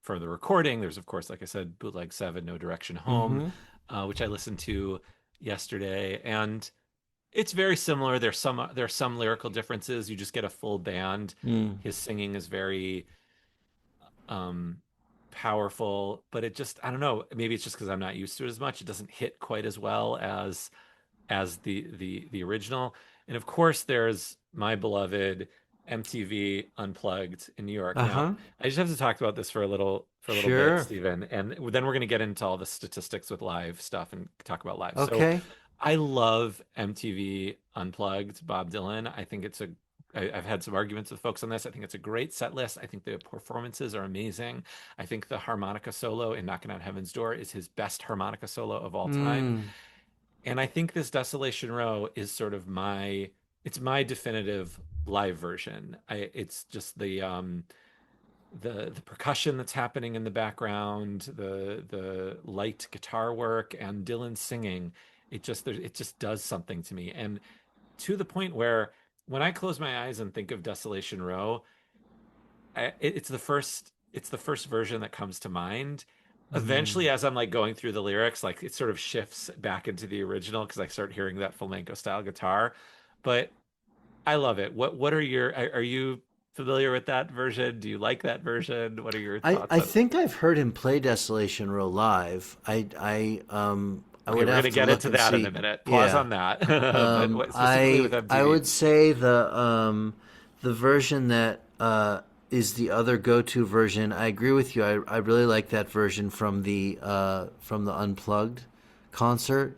for the recording. There's, of course, like I said, Bootleg 7, No Direction Home, Mm-hmm. which I listened to yesterday. And it's very similar. There's some lyrical differences. You just get a full band. Mm. His singing is very um powerful, but it just, I don't know, maybe it's just because I'm not used to it as much. It doesn't hit quite as well as the original. And of course, there's my beloved MTV Unplugged in New York. Now, Uh-huh. I just have to talk about this for a little bit, Sure. Stephen, and then we're going to get into all the statistics with live stuff and talk about live. So, Okay. I love MTV Unplugged, Bob Dylan. I've had some arguments with folks on this. I think it's a great set list. I think the performances are amazing. I think the harmonica solo in Knocking on Heaven's Door is his best harmonica solo of all time. Mm. And I think this Desolation Row is sort of it's my definitive live version. It's just the percussion that's happening in the background, the light guitar work, and Dylan singing. It just does something to me, and to the point where when I close my eyes and think of Desolation Row, it's the first version that comes to mind. Mm. Eventually, as I'm like going through the lyrics, like it sort of shifts back into the original because I start hearing that flamenco style guitar. But I love it. Are you familiar with that version? Do you like that version? What are your thoughts I on? think I've heard him play Desolation Row live. I Okay, would we're have gonna to get look into and that in see. a minute. Pause Yeah. on that. But specifically with I MTV? would say the version that is the other go-to version. I agree with you. I really like that version from the Unplugged concert.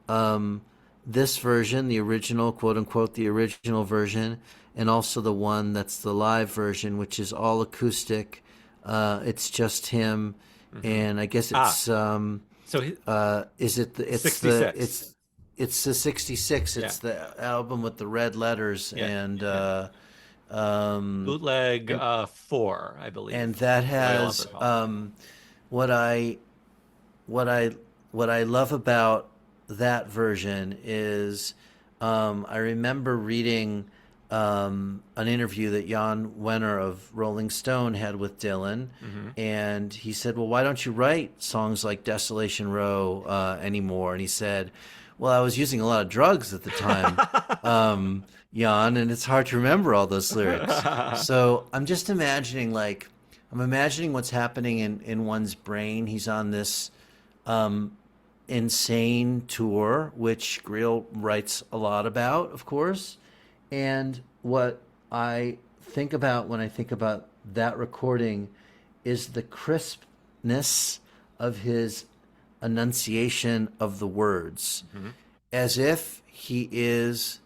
Um, this version, the original, quote unquote, the original version, and also the one that's the live version, which is all acoustic. It's just him, Hmm. and I guess Ah, it's so is it the, 66. it's the 66. Yeah, It's the album with the red letters, yeah, yeah. um Bootleg and 4, I believe. and that Royal has Albert Hall. what I what I what I love about that version is I remember reading an interview that Jan Wenner of Rolling Stone had with Dylan, Hmm. and he said, "Well, why don't you write songs like Desolation Row anymore?" And he said, "Well, I was using a lot of drugs at the time, Jan, and it's hard to remember all those lyrics." So I'm imagining what's happening in one's brain. He's on this um, insane tour, which Greel writes a lot about, of course. And what I think about when I think about that recording is the crispness of his enunciation of the words, Hmm. as if he is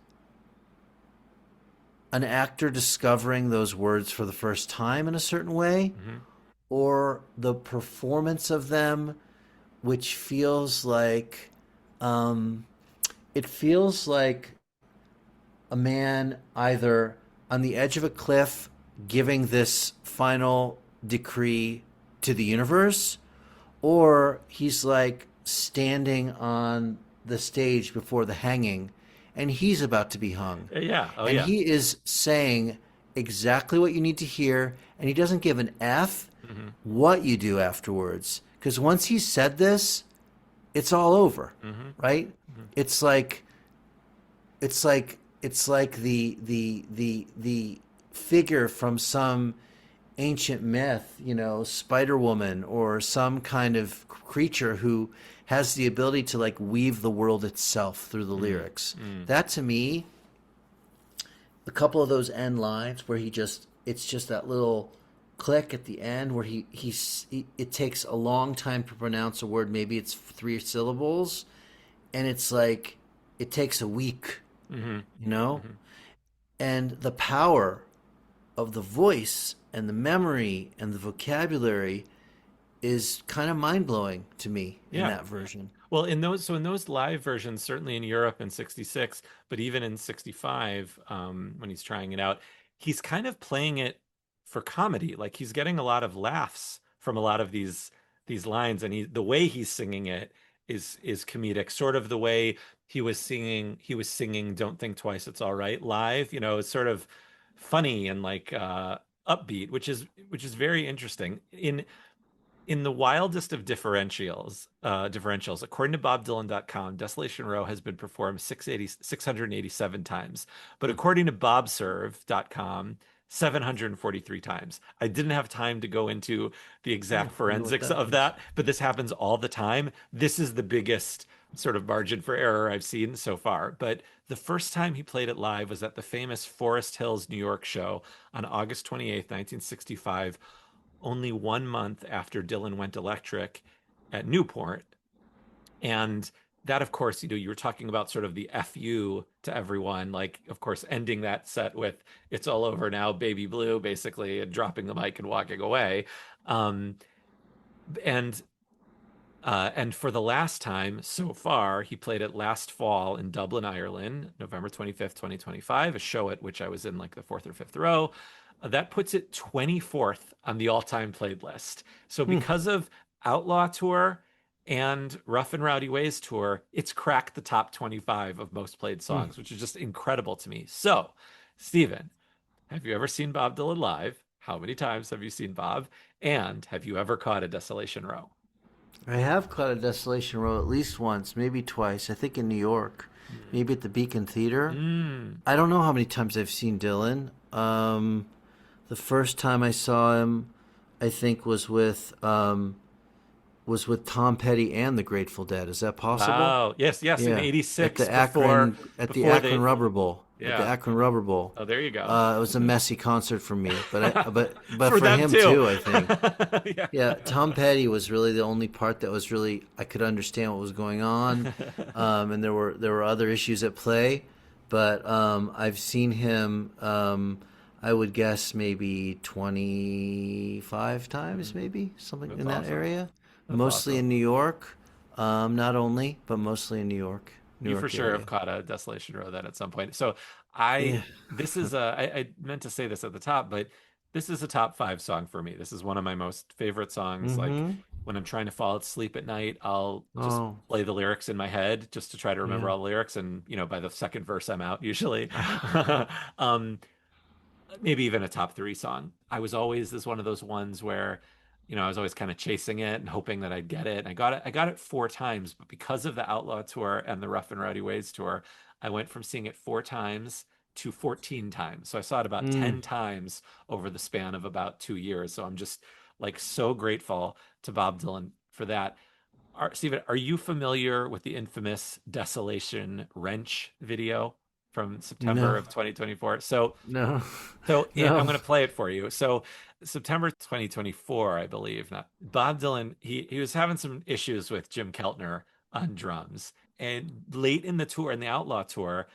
an actor discovering those words for the first time in a certain way, Hmm. or the performance of them, which feels like um, it feels like a man either on the edge of a cliff giving this final decree to the universe, or he's like standing on the stage before the hanging and he's about to be hung. Yeah. Oh, And yeah. he is saying exactly what you need to hear, and he doesn't give an F Hmm. what you do afterwards. Because once he's said this, it's all over, Hmm. right? Hmm. It's like it's like the figure from some ancient myth, Spider Woman or some kind of creature who has the ability to like weave the world itself through the Mm, lyrics. mm. That to me, a couple of those end lines where it's just that little click at the end where it takes a long time to pronounce a word. Maybe it's three syllables, and it's like it takes a week, Hmm. you know? Hmm. And the power of the voice and the memory and the vocabulary is kind of mind blowing to me in Yeah. that version. Well, in those live versions, certainly in Europe in '66, but even in '65, when he's trying it out, he's kind of playing it for comedy. Like he's getting a lot of laughs from a lot of these lines, and the way he's singing it is comedic, sort of the way he was singing "Don't Think Twice, It's All Right" live. It's sort of funny and like upbeat, which is very interesting. In the wildest of differentials, according to BobDylan.com, Desolation Row has been performed 687 times. But Hmm. according to BobServe.com, 743 times. I didn't have time to go into the Oh, exact I wonder what forensics that of means. that, but this happens all the time. This is the biggest sort of margin for error I've seen so far. But the first time he played it live was at the famous Forest Hills, New York show on August 28th, 1965, only 1 month after Dylan went electric at Newport. And that, of course, you were talking about sort of the FU to everyone, like, of course, ending that set with "It's all over now, baby blue," basically, and dropping the mic and walking away. Um, and and for the last time so far, he played it last fall in Dublin, Ireland, November 25th, 2025, a show at which I was in like the fourth or fifth row. That puts it 24th on the all-time played list. So Hmm. because of Outlaw Tour and Rough and Rowdy Ways Tour, it's cracked the top 25 of most played Hmm. songs, which is just incredible to me. So, Stephen, have you ever seen Bob Dylan live? How many times have you seen Bob? And have you ever caught a Desolation Row? I have caught a Desolation Row at least once, maybe twice. I think in New York, Mm. maybe at the Beacon Theater. Mm. I don't know how many times I've seen Dylan. The first time I saw him, I think was with Tom Petty and the Grateful Dead. Is that possible? Wow. Yes, yes, in Yeah, at '86 the before Akron they Rubber Bowl. At the yeah. Akron Rubber Bowl. Oh, there you go. It was a messy concert for me, but For for them him too. too, I think. Yeah. Yeah, Tom Petty was really the only part that was really I could understand what was going on, and there were other issues at play, but I've seen him. I would guess maybe 25 times, Mm, maybe something that's in that awesome. area. That's Mostly awesome. in New York, not only, but mostly in New You for York sure have area. caught a Desolation Row then at some point. So Yeah. this is I meant to say this at the top, but this is a top five song for me. This is one of my most favorite songs. Like Mm-hmm. when I'm trying to fall asleep at night, I'll just Oh, play the lyrics in my head just to try to remember yeah. all the lyrics. And, by the second verse, I'm out usually. Um, Maybe even a top three song. I was always this one of those ones where, I was always kind of chasing it and hoping that I'd get it. And I got it. I got it four times, but because of the Outlaw tour and the Rough and Rowdy Ways tour, I went from seeing it four times to 14 times. So I saw it about Mm. 10 times over the span of about 2 years. So I'm just like so grateful to Bob Dylan for that. Steven, are you familiar with the infamous Desolation Wrench video from September No, of 2024? no, I'm no. going to play it for you. So September 2024, I believe. Not Bob Dylan. He was having some issues with Jim Keltner on drums, and late in the tour, in the Outlaw tour,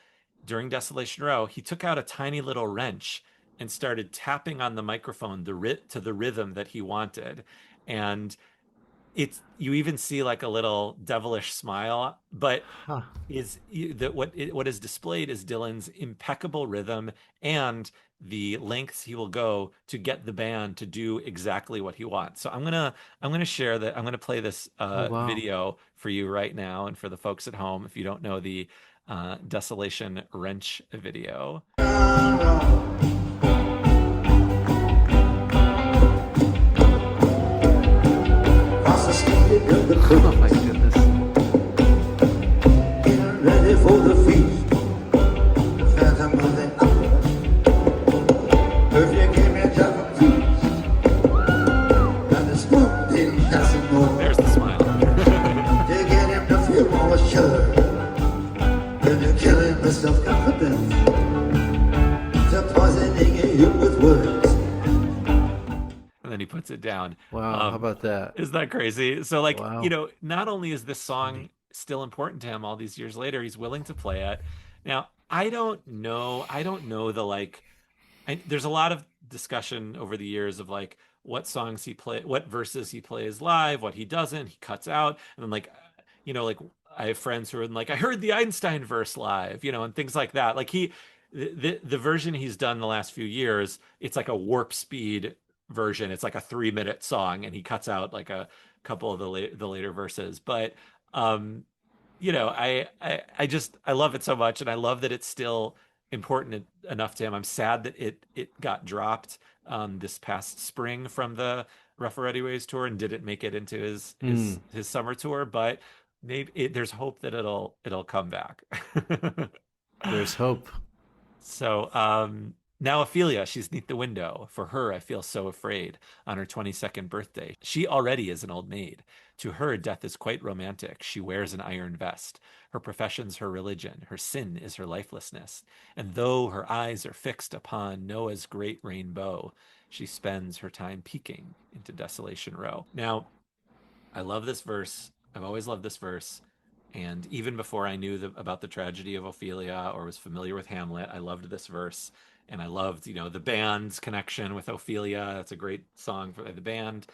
during Desolation Row, he took out a tiny little wrench and started tapping on the microphone to the rhythm that he wanted, and you even see like a little devilish smile, but Huh. that what is displayed is Dylan's impeccable rhythm and the lengths he will go to get the band to do exactly what he wants. So I'm gonna share that. I'm gonna play this Oh wow. video for you right now, and for the folks at home, if you don't know the Desolation Wrench video. Oh my goodness. Ready for the feast. The phantom of the hour. If you give me just a piece, puts it down. Wow, how Um, about that? isn't that crazy? So like, Wow. not only is this song Funny. still important to him all these years later, he's willing to play it. Now, I don't know the like there's a lot of discussion over the years of like what songs he play, what verses he plays live, what he doesn't, he cuts out, and then like, like I have friends who are like, I heard the Einstein verse live, and things like that. Like the version he's done the last few years, it's like a warp speed version. It's like a 3-minute song, and he cuts out like a couple of the later verses. But I just I love it so much, and I love that it's still important enough to him. I'm sad that it got dropped this past spring from the Rough Already Ways tour and didn't make it into his Hmm. summer tour, but maybe there's hope that it'll come back. There's hope. So, now Ophelia, she's neath the window. For her, I feel so afraid. On her 22nd birthday, she already is an old maid. To her, death is quite romantic. She wears an iron vest. Her profession's her religion. Her sin is her lifelessness. And though her eyes are fixed upon Noah's great rainbow, she spends her time peeking into Desolation Row. Now, I love this verse. I've always loved this verse. And even before I knew about the tragedy of Ophelia or was familiar with Hamlet, I loved this verse. And I loved, the band's connection with Ophelia. That's a great song for the band.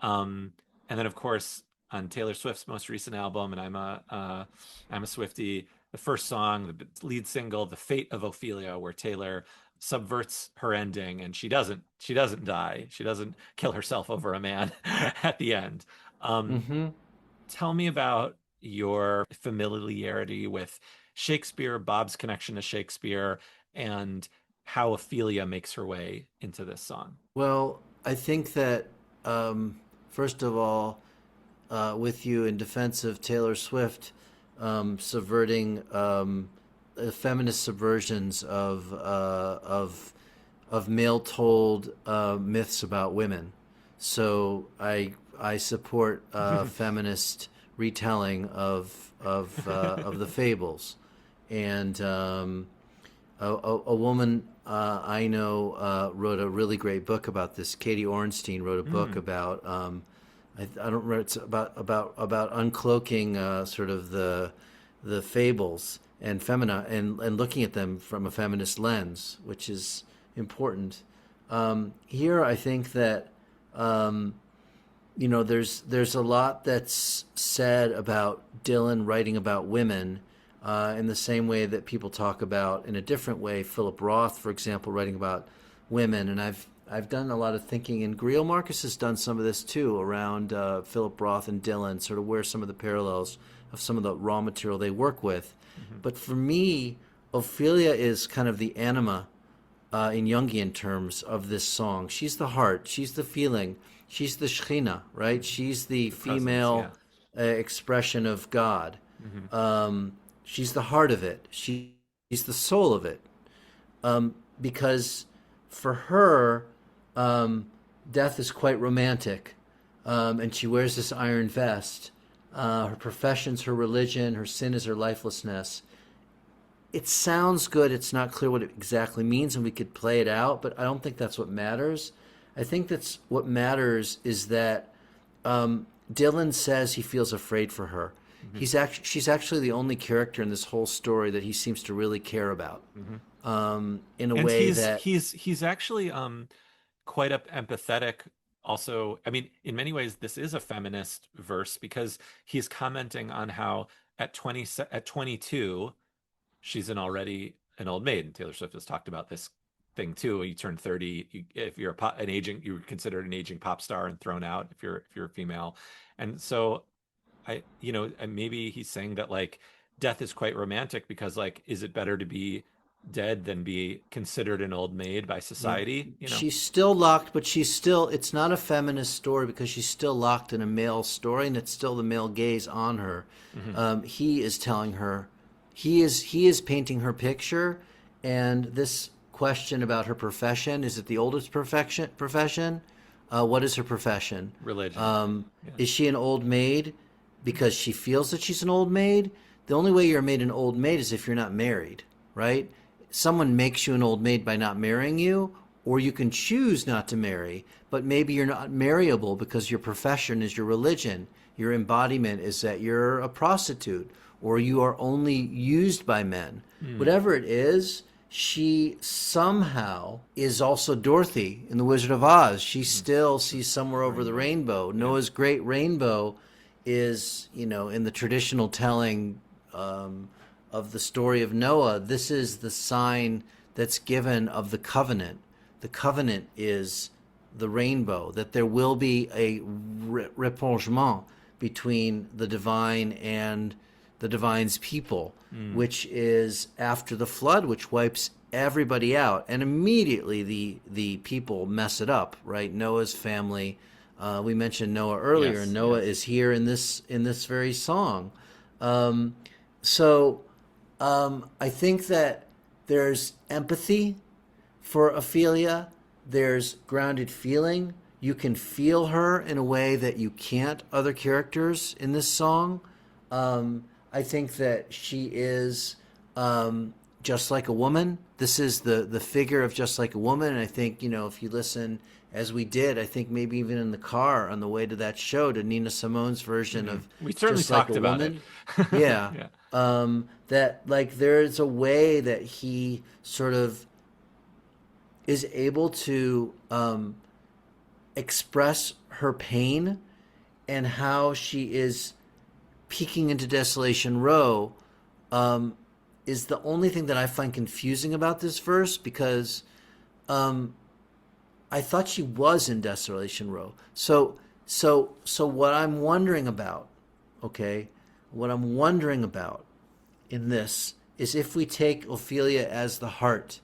Um, and then, of course, on Taylor Swift's most recent album, and I'm a Swiftie, the first song, the lead single, "The Fate of Ophelia," where Taylor subverts her ending, and she doesn't die, she doesn't kill herself over a man at the end. Um, Hmm. Tell me about your familiarity with Shakespeare, Bob's connection to Shakespeare, and how Ophelia makes her way into this song. Well, I think that first of all, with you in defense of Taylor Swift, subverting feminist subversions of male-told myths about women. So I support feminist retelling of the fables, and a woman I know wrote a really great book about this. Katie Ornstein wrote a book Mm, about I don't remember. It's about uncloaking sort of the fables and femina and looking at them from a feminist lens, which is important. Here, I think that there's a lot that's said about Dylan writing about women in the same way that people talk about, in a different way, Philip Roth, for example, writing about women. And I've done a lot of thinking, and Greil Marcus has done some of this too around Philip Roth and Dylan, sort of where some of the parallels of some of the raw material they work with. mhm. But for me, Ophelia is kind of the anima in Jungian terms of this song. She's the heart, she's the feeling, she's the Shekhinah, right? She's the The presence, female yeah. expression of God. Hmm. She's the heart of it. She's the soul of it. Because for her, death is quite romantic, and she wears this iron vest. Her profession's her religion. Her sin is her lifelessness. It sounds good. It's not clear what it exactly means, and we could play it out, but I don't think that's what matters. I think that's what matters is that Dylan says he feels afraid for her. Hmm. She's actually the only character in this whole story that he seems to really care about, Hmm. in a And way he's that he's he's actually quite empathetic. Also, I mean, in many ways, this is a feminist verse because he's commenting on how at 22 she's an old maid. And Taylor Swift has talked about this thing too. You turn 30, if you're an aging, you're considered an aging pop star and thrown out if you're a female. And so and maybe he's saying that like death is quite romantic because like, is it better to be dead than be considered an old maid by yeah, society? she's still locked, but it's not a feminist story because she's still locked in a male story, and it's still the male gaze on her. Hmm. He is telling her, he is painting her picture, and this question about her profession, is it the oldest profession? What is her profession? Religion. Yeah. Is she an old maid because she feels that she's an old maid? The only way you're made an old maid is if you're not married, right? Someone makes you an old maid by not marrying you, or you can choose not to marry, but maybe you're not marryable because your profession is your religion. Your embodiment is that you're a prostitute, or you are only used by men. Mm. Whatever it is, she somehow is also Dorothy in The Wizard of Oz. She still sees somewhere over the Rainbow. rainbow. Yeah. Noah's great rainbow is, in the traditional telling of the story of Noah, this is the sign that's given of the covenant. The covenant is the rainbow, that there will be a rapprochement between the divine and the divine's people, Mm. which is after the flood, which wipes everybody out, and immediately the people mess it up. Right, Noah's family. We mentioned Noah earlier, and Yes, Noah yes. is here in this very song. Um, so I think that there's empathy for Ophelia. There's grounded feeling. You can feel her in a way that you can't other characters in this song. I think that she is just like a woman. This is the figure of just like a woman. And I think, if you listen as we did, I think maybe even in the car on the way to that show, to Nina Simone's version Hmm. of We certainly Just Like a talked about it. Woman. Yeah. Yeah. That like there's a way that he sort of is able to express her pain and how she is peeking into Desolation Row is the only thing that I find confusing about this verse because I thought she was in Desolation Row. So what I'm wondering about, okay, what I'm wondering about in this is if we take Ophelia as the heart,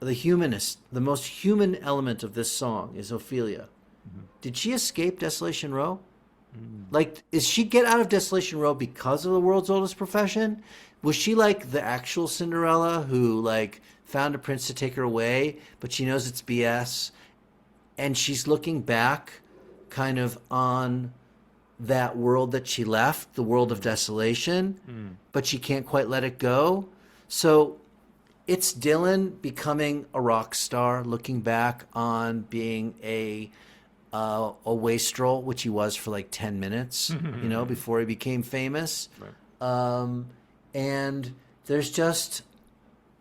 the humanist, the most human element of this song is Ophelia. Did she escape Desolation Row? Like, is she get out of Desolation Row because of the world's oldest profession? Was she like the actual Cinderella who like found a prince to take her away, but she knows it's BS, and she's looking back, kind of on that world that she left, the world of desolation, Mm. but she can't quite let it go. So it's Dylan becoming a rock star, looking back on being a wastrel, which he was for like 10 minutes, before he became famous. Right. And there's just,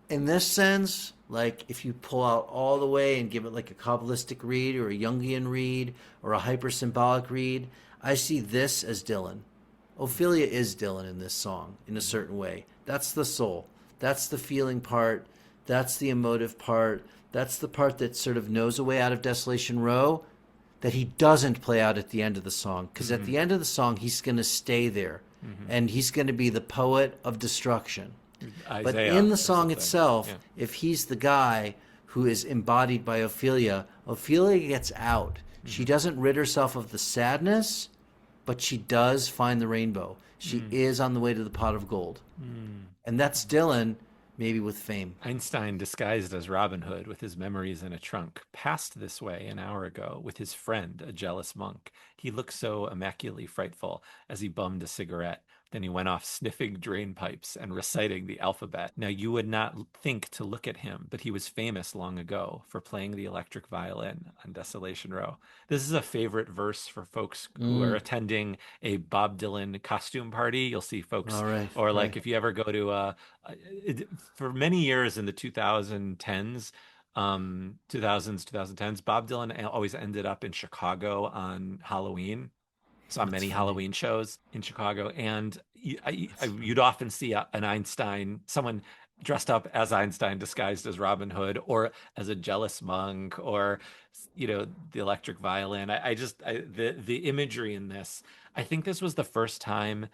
in this sense, like if you pull out all the way and give it like a Kabbalistic read or a Jungian read or a hypersymbolic read, I see this as Dylan. Ophelia is Dylan in this song in a certain way. That's the soul. That's the feeling part. That's the emotive part. That's the part that sort of knows a way out of Desolation Row that he doesn't play out at the end of the song. Because at the end of the song, he's going to stay there. And he's going to be the poet of destruction. But Isaiah in the or song something. itself, Yeah. if he's the guy who is embodied by Ophelia, Ophelia gets out. She doesn't rid herself of the sadness, but she does find the rainbow. She is on the way to the pot of gold. And that's Dylan, maybe with fame. Einstein, disguised as Robin Hood with his memories in a trunk, passed this way an hour ago with his friend, a jealous monk. He looked so immaculately frightful as he bummed a cigarette. Then he went off sniffing drain pipes and reciting the alphabet. Now, you would not think to look at him, but he was famous long ago for playing the electric violin on Desolation Row. This is a favorite verse for folks who are attending a Bob Dylan costume party. You'll see folks, All right, or like right. if you ever go to for many years in the 2010s, 2000s, 2010s, Bob Dylan always ended up in Chicago on Halloween. Saw That's many funny. Halloween shows in Chicago, and you'd often see an Einstein, someone dressed up as Einstein, disguised as Robin Hood, or as a jealous monk, or the electric violin. The imagery in this. I think this was the first time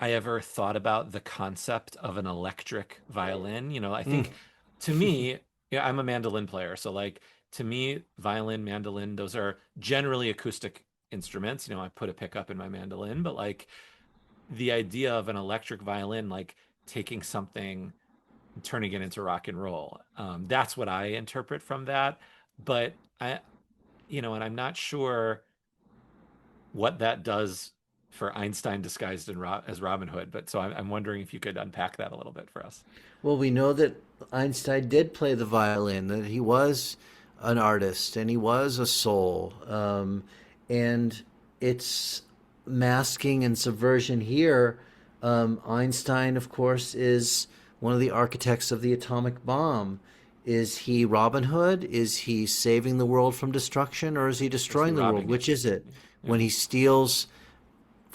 I ever thought about the concept of an electric violin. I think to me, yeah, I'm a mandolin player, so like to me, violin, mandolin, those are generally acoustic instruments. I put a pickup in my mandolin, but like the idea of an electric violin, like taking something and turning it into rock and roll, that's what I interpret from that. But and I'm not sure what that does for Einstein disguised as Robin Hood. But so I'm wondering if you could unpack that a little bit for us. Well, we know that Einstein did play the violin, that he was an artist and he was a soul. And it's masking and subversion here. Einstein, of course, is one of the architects of the atomic bomb. Is he Robin Hood? Is he saving the world from destruction, or is he Is he destroying the world? robbing it? Which is it? Yeah. When he steals,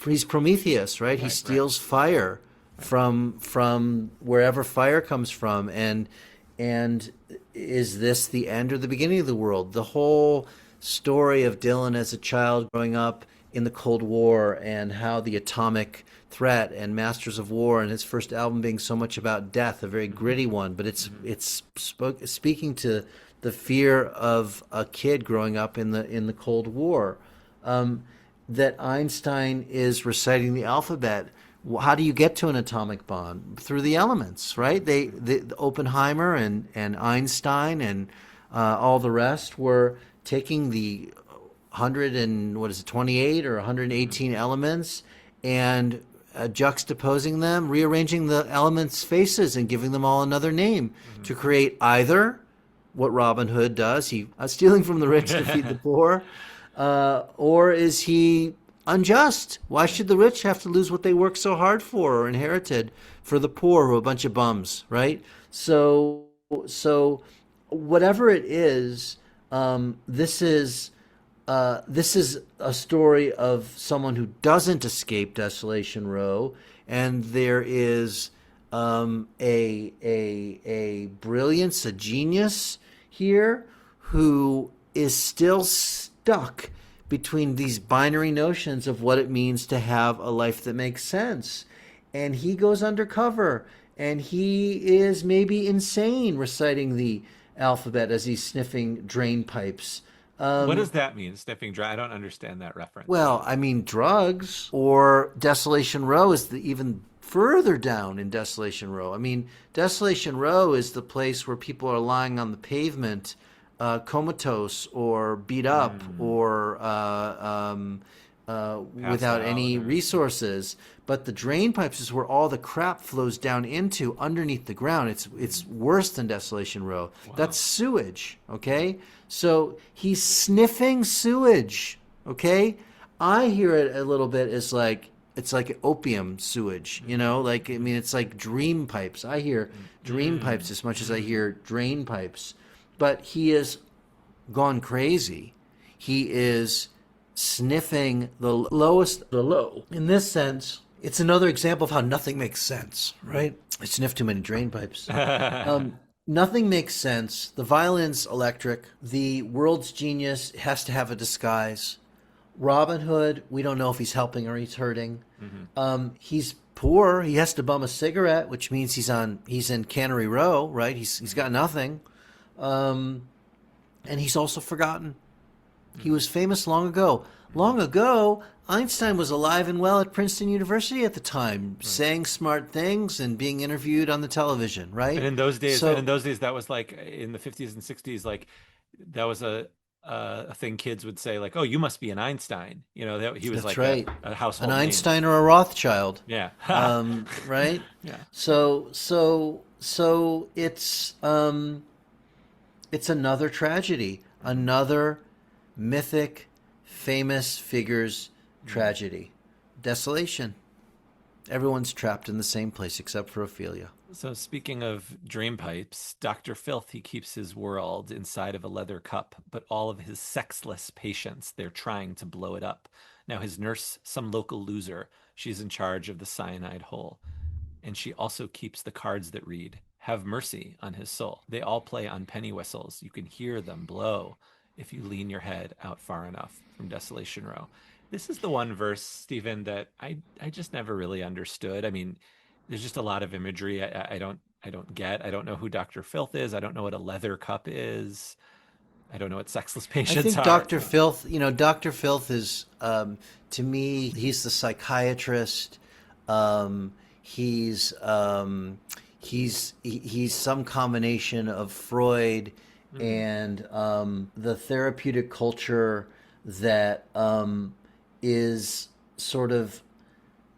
he's Prometheus, right? He Right. steals fire from wherever fire comes from, and is this the end or the beginning of the world? The whole story of Dylan as a child growing up in the Cold War and how the atomic threat and Masters of War and his first album being so much about death, a very gritty one, but it's speaking to the fear of a kid growing up in the Cold War. That Einstein is reciting the alphabet. How do you get to an atomic bomb? Through the elements, right? The Oppenheimer and Einstein and all the rest were taking the 28 or 118 elements and juxtaposing them, rearranging the elements' faces and giving them all another name to create either what Robin Hood does, he stealing from the rich to feed the poor, or is he unjust? Why should the rich have to lose what they worked so hard for or inherited for the poor who are a bunch of bums, right? So whatever it is, this is a story of someone who doesn't escape Desolation Row, and there is a brilliance, a genius here who is still stuck between these binary notions of what it means to have a life that makes sense. And he goes undercover, and he is maybe insane reciting the alphabet as he's sniffing drain pipes. What does that mean, sniffing dry? I don't understand that reference. Well, I mean, drugs or Desolation Row is even further down in Desolation Row. I mean, Desolation Row is the place where people are lying on the pavement, comatose or beat up or without any resources. But the drain pipes is where all the crap flows down into underneath the ground. It's worse than Desolation Row. Wow. That's sewage, okay? So he's sniffing sewage, okay? I hear it a little bit as like, it's like opium sewage, you know? Like, I mean, it's like dream pipes. I hear dream pipes as much as I hear drain pipes. But he is gone crazy. He is sniffing the lowest, the low. In this sense, it's another example of how nothing makes sense, right? I sniffed too many drain pipes. Nothing makes sense. The violin's electric. The world's genius has to have a disguise. Robin Hood, we don't know if he's helping or he's hurting. He's poor. He has to bum a cigarette, which means he's in Cannery Row, right? He's got nothing. And he's also forgotten. He was famous long ago. Long ago, Einstein was alive and well at Princeton University at the time, saying smart things and being interviewed on the television, right? And in those days, that was like in the 50s and 60s, like that was a thing kids would say, like, "Oh, you must be an Einstein." You know, that he was That's like right. a household An name. Einstein or a Rothschild. Yeah. Right? Yeah. So it's another tragedy, another mythic, famous figures tragedy. Desolation. Everyone's trapped in the same place except for Ophelia. So speaking of drain pipes, Dr. Filth, he keeps his world inside of a leather cup, but all of his sexless patients, they're trying to blow it up. Now his nurse, some local loser, she's in charge of the cyanide hole. And she also keeps the cards that read, "Have mercy on his soul." They all play on penny whistles. You can hear them blow if you lean your head out far enough from Desolation Row. This is the one verse, Stephen, that I just never really understood. I mean, there's just a lot of imagery I don't get. I don't know who Dr. Filth is. I don't know what a leather cup is. I don't know what sexless patients I think are. Dr. Filth, Dr. Filth is, to me, he's the psychiatrist. He's some combination of Freud and the therapeutic culture that is sort of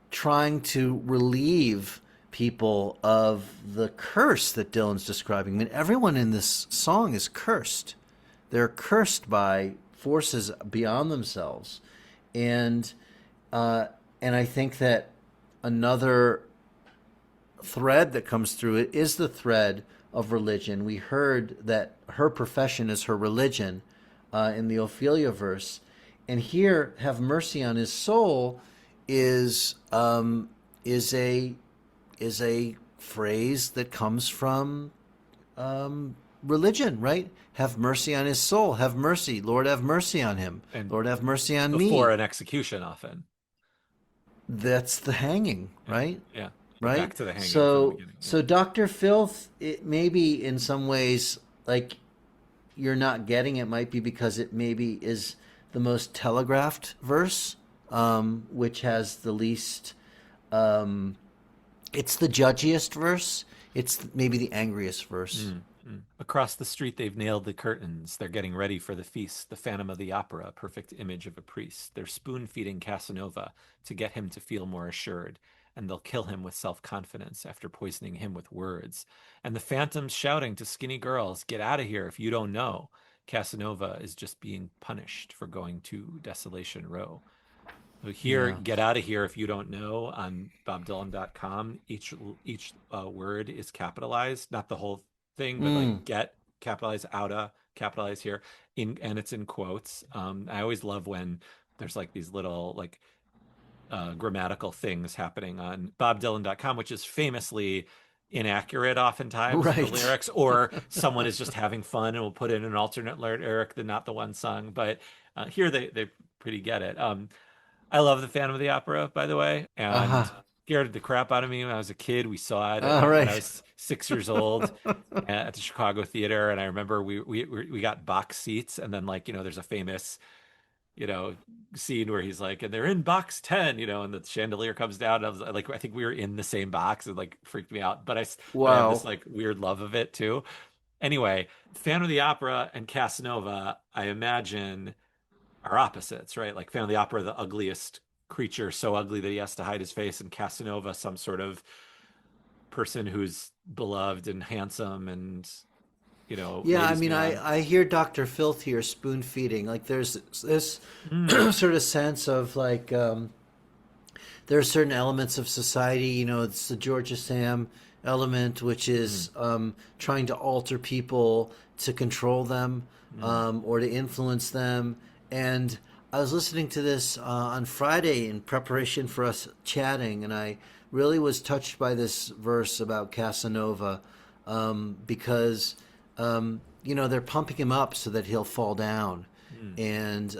trying to relieve people of the curse that Dylan's describing. I mean, everyone in this song is cursed. they're cursed by forces beyond themselves, and uh, and I think that another thread that comes through it is the thread of religion. We heard that her profession is her religion in the Ophelia verse, and here, "Have mercy on his soul" is is a is a phrase that comes from religion, right? Have mercy on his soul. Have mercy, Lord. Have mercy on him. And Lord, have mercy on before me. an execution, often. That's the hanging, Yeah, right? yeah. Right. Back to the hanging from the So, beginning. Yeah. so Dr. Filth, it maybe in some ways, like you're not getting it, might be because it maybe is the most telegraphed verse, which has the least. Um, it's the judgiest verse. It's maybe the angriest verse. Mm, mm. Across the street, they've nailed the curtains. They're getting ready for the feast. The Phantom of the Opera, a perfect image of a priest. They're spoon feeding Casanova to get him to feel more assured. And they'll kill him with self confidence after poisoning him with words. And the Phantom's shouting to skinny girls, "Get out of here if you don't know." Casanova is just being punished for going to Desolation Row. So here, Yeah. "Get out of here if you don't know" on bobdylan.com. Each word is capitalized, not the whole thing, but like Mm, get capitalize, outa capitalize here in, and it's in quotes. I always love when there's like these little like grammatical things happening on bobdylan.com, which is famously inaccurate oftentimes with the right. lyrics, or someone is just having fun and will put in an alternate lyric than not the one sung. But here they pretty get it. I love the Phantom of the Opera, by the way, and Uh-huh. scared the crap out of me when I was a kid. We saw it All when I right. was 6 years old at the Chicago Theater, and I remember we got box seats, and then like there's a famous you know scene where he's like, and they're in box 10, and the chandelier comes down. And I was like, I think we were in the same box, and like freaked me out. But I have this Wow. like weird love of it too. Anyway, Phantom of the Opera and Casanova, I imagine are opposites, right? Like Phantom of the Opera, the ugliest creature, so ugly that he has to hide his face, and Casanova, some sort of person who's beloved and handsome and Yeah, I ladies mean, man. I hear Dr. Filth here spoon feeding. Like there's this Mm, sort of sense of like there are certain elements of society. It's the Georgia Sam element, which mm, is trying to alter people to control them mm, or to influence them. And I was listening to this on Friday in preparation for us chatting, and I really was touched by this verse about Casanova because they're pumping him up so that he'll fall down. mm, And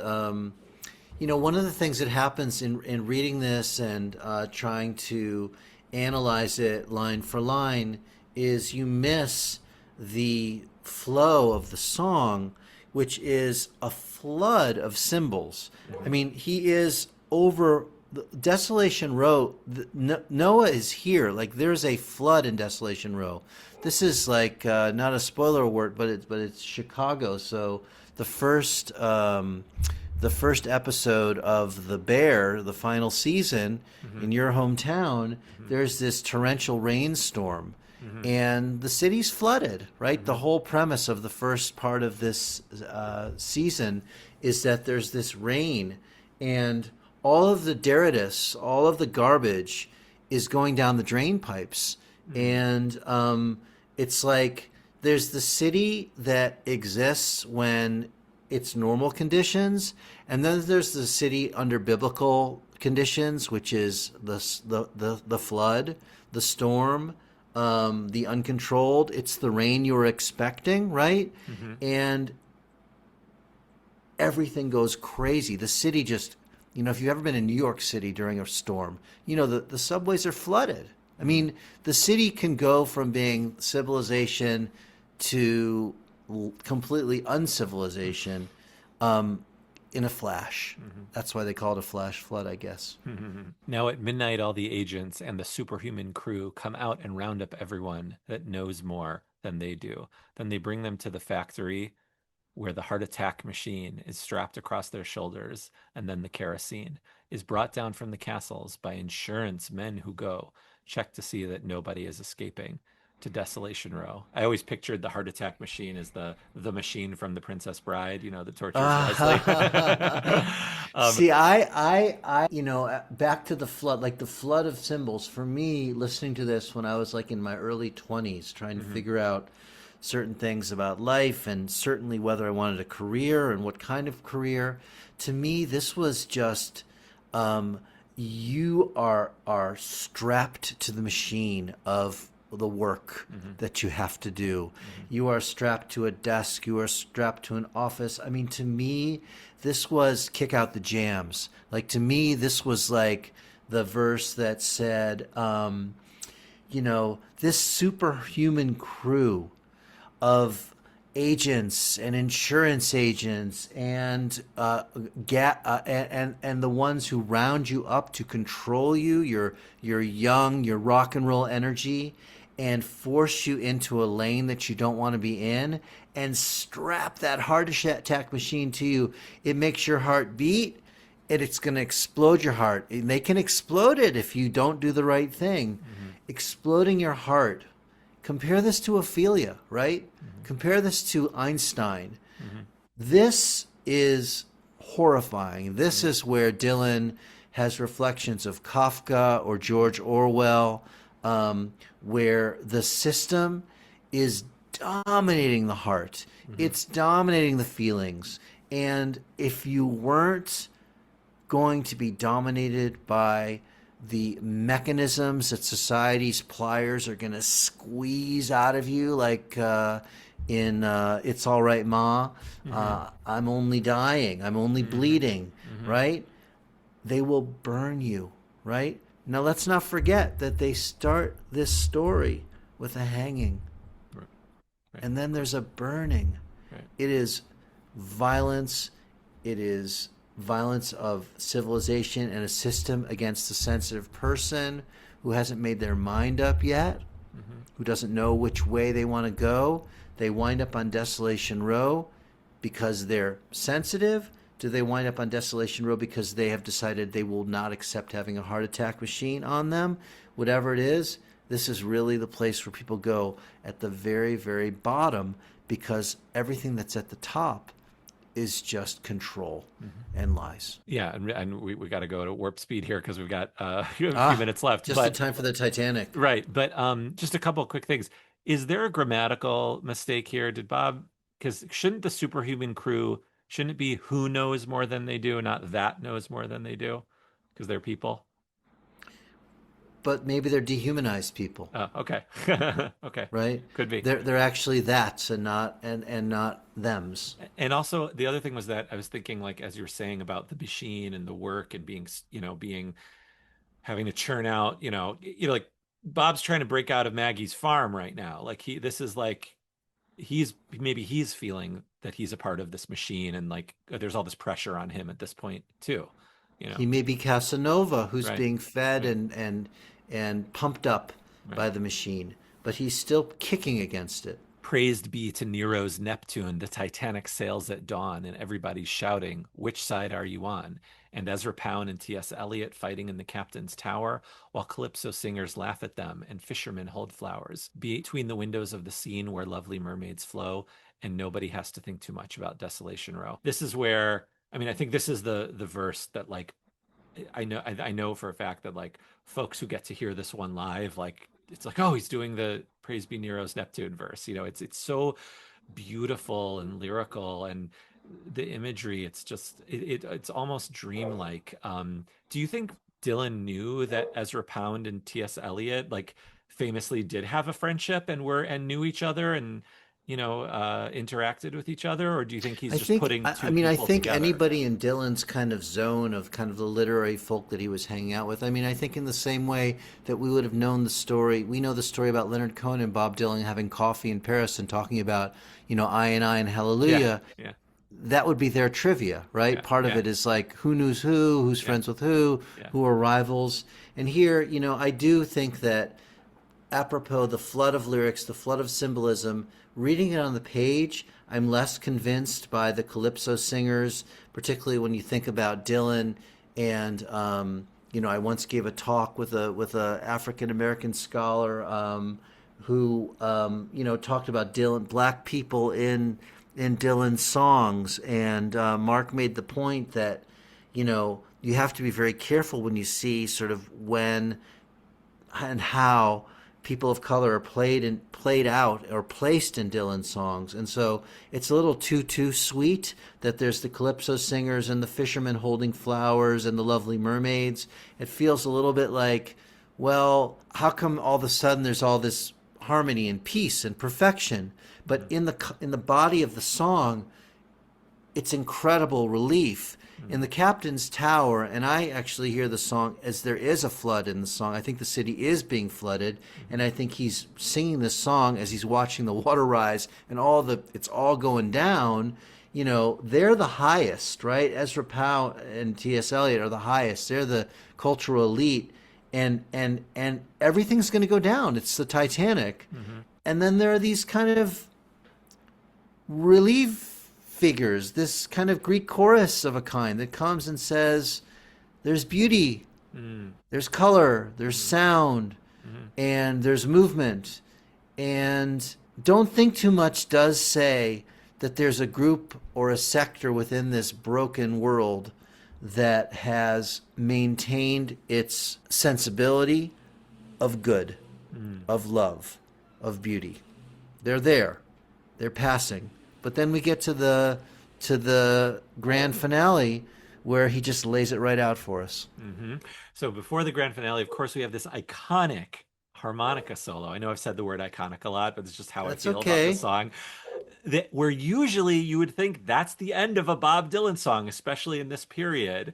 one of the things that happens in reading this and trying to analyze it line for line is you miss the flow of the song, which is a flood of symbols. I mhm, mean, he is over Desolation Row. Noah is here. Like there's a flood in Desolation Row. This is like not a spoiler alert, but it's Chicago. So the first the first episode of The Bear, the final season in mhm, your hometown, mhm, there's this torrential rainstorm mhm, and the city's flooded, right? The mhm, whole premise of the first part of this season is that there's this rain and all of the detritus, all of the garbage is going down the drain pipes. mhm, And it's like there's the city that exists when it's normal conditions, and then there's the city under biblical conditions, which is the flood, the storm, the uncontrolled. It's the rain you were expecting, right? mhm, And everything goes crazy. The city just, if you've ever been in New York City during a storm, the subways are flooded. I mhm, mean, the city can go from being civilization to completely uncivilization um, in a flash. mhm. That's why they call it a flash flood, I guess. Now at midnight, all the agents and the superhuman crew come out and round up everyone that knows more than they do. Then they bring them to the factory where the heart attack machine is strapped across their shoulders, and then the kerosene is brought down from the castles by insurance men who go check to see that nobody is escaping. to Desolation Row. I always pictured the heart attack machine as the machine from The Princess Bride, that tortures Leslie. um, See, back to the flood, like the flood of symbols. For me, listening to this when I was like in my early 20s, trying to mhm, figure out certain things about life and certainly whether I wanted a career and what kind of career. To me, this was just um, you are strapped to the machine of the work mhm, that you have to do. mhm, You are strapped to a desk. You are strapped to an office. I mean, to me, this was kick out the jams. Like to me, this was like the verse that said, this superhuman crew of agents and insurance agents and and the ones who round you up to control you, your rock and roll energy, and force you into a lane that you don't want to be in, and strap that heart attack machine to you. It makes your heart beat, and it's going to explode your heart. And they can explode it if you don't do the right thing. mhm, Exploding your heart. Compare this to Ophelia, right? mhm, Compare this to Einstein. mhm, This is horrifying. This mhm, is where Dylan has reflections of Kafka or George Orwell, where the system is dominating the heart, mhm, it's dominating the feelings. And if you weren't going to be dominated by the mechanisms that society's pliers are going to squeeze out of you, like in It's All Right, Ma, mhm, I'm only dying, I'm only mhm, bleeding, mhm. right? They will burn you, right? Now, let's not forget that they start this story with a hanging, Right, right, and then there's a burning. right. It is violence. It is violence of civilization and a system against the sensitive person who hasn't made their mind up yet, Mhm, who doesn't know which way they want to go. They wind up on Desolation Row because they're sensitive. Do they wind up on Desolation Row because they have decided they will not accept having a heart attack machine on them? Whatever it is, this is really the place where people go at the very, very bottom, because everything that's at the top is just control mhm. and lies. Yeah, and we got to go to warp speed here because we've got a few Ah, minutes left. just in But time for the Titanic. right, but just a couple of quick things. Is there a grammatical mistake here? Did Bob? Because shouldn't the superhuman crew shouldn't it be who knows more than they do, not that knows more than they do? Because they're people. But maybe they're dehumanized people, Oh, okay, okay, right? could be. They're actually that's and not thems. And also the other thing was that I was thinking, like, as you were saying about the machine and the work and being, being having to churn out, like Bob's trying to break out of Maggie's farm right now. Like this is like maybe he's feeling that he's a part of this machine, and like there's all this pressure on him at this point too, you know. He may be Casanova, who's Right, being fed right, and pumped up right. by the machine, but he's still kicking against it. Praised be to Nero's Neptune, the Titanic sails at dawn, and everybody's shouting, "Which side are you on?" And Ezra Pound and T.S. Eliot fighting in the captain's tower, while calypso singers laugh at them and fishermen hold flowers. Between the windows of the scene where lovely mermaids flow, and nobody has to think too much about Desolation Row. This is where, I mean, I think this is the verse that like I know for a fact that like folks who get to hear this one live, like it's like, oh, he's doing the Praise Be Nero's Neptune verse. It's so beautiful and lyrical, and the imagery, it's just it's almost dreamlike. Do you think Dylan knew that Ezra Pound and T.S. Eliot like famously did have a friendship and knew each other and interacted with each other, or do you think he's I just think, putting I two mean, I people think together? anybody in Dylan's kind of zone of kind of the literary folk that he was hanging out with. I mean, I think in the same way that we would have known the story, we know the story about Leonard Cohen and Bob Dylan having coffee in Paris and talking about, I and Yeah, Hallelujah. yeah, That would be their trivia, right? yeah, Part of yeah, it is like who knows who's yeah, friends with yeah. who are rivals. And here, I do think that apropos the flood of lyrics, the flood of symbolism, reading it on the page, I'm less convinced by the calypso singers, particularly when you think about Dylan. And I once gave a talk with a African American scholar who talked about Dylan, black people in Dylan's songs, and Mark made the point that you have to be very careful when you see sort of when and how people of color are played out or placed in Dylan songs. And so it's a little too sweet that there's the calypso singers and the fishermen holding flowers and the lovely mermaids. It feels a little bit like, well, how come all of a sudden there's all this harmony and peace and perfection, but in the body of the song, it's incredible relief. In the Captain's Tower, and I actually hear the song as there is a flood in the song. I think the city is being flooded, and I think he's singing this song as he's watching the water rise and it's all going down. They're the highest, right? Ezra Pound and T.S. Eliot are the highest. They're the cultural elite, and everything's going to go down. It's the Titanic. And then there are these kind of relief figures, this kind of Greek chorus of a kind that comes and says, there's beauty, there's color, there's sound, and there's movement. And don't think too much does say that there's a group or a sector within this broken world that has maintained its sensibility of good, of love, of beauty. They're there. They're passing. But then we get to the grand finale where he just lays it right out for us. So before the grand finale, of course, we have this iconic harmonica solo. I know I've said the word iconic a lot, but it's just how I feel about the song. Where usually you would think that's the end of a Bob Dylan song, especially in this period.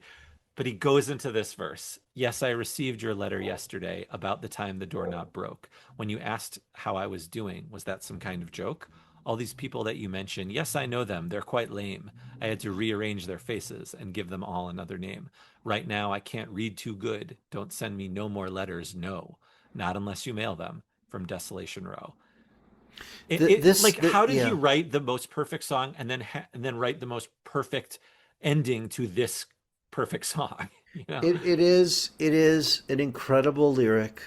But he goes into this verse. Yes, I received your letter yesterday about the time the doorknob broke. When you asked how I was doing, was that some kind of joke? All these people that you mention, yes, I know them. They're quite lame. I had to rearrange their faces and give them all another name. Right now, I can't read too good. Don't send me no more letters, no. Not unless you mail them from Desolation Row. How did you write the most perfect song and then write the most perfect ending to this perfect song? It is an incredible lyric.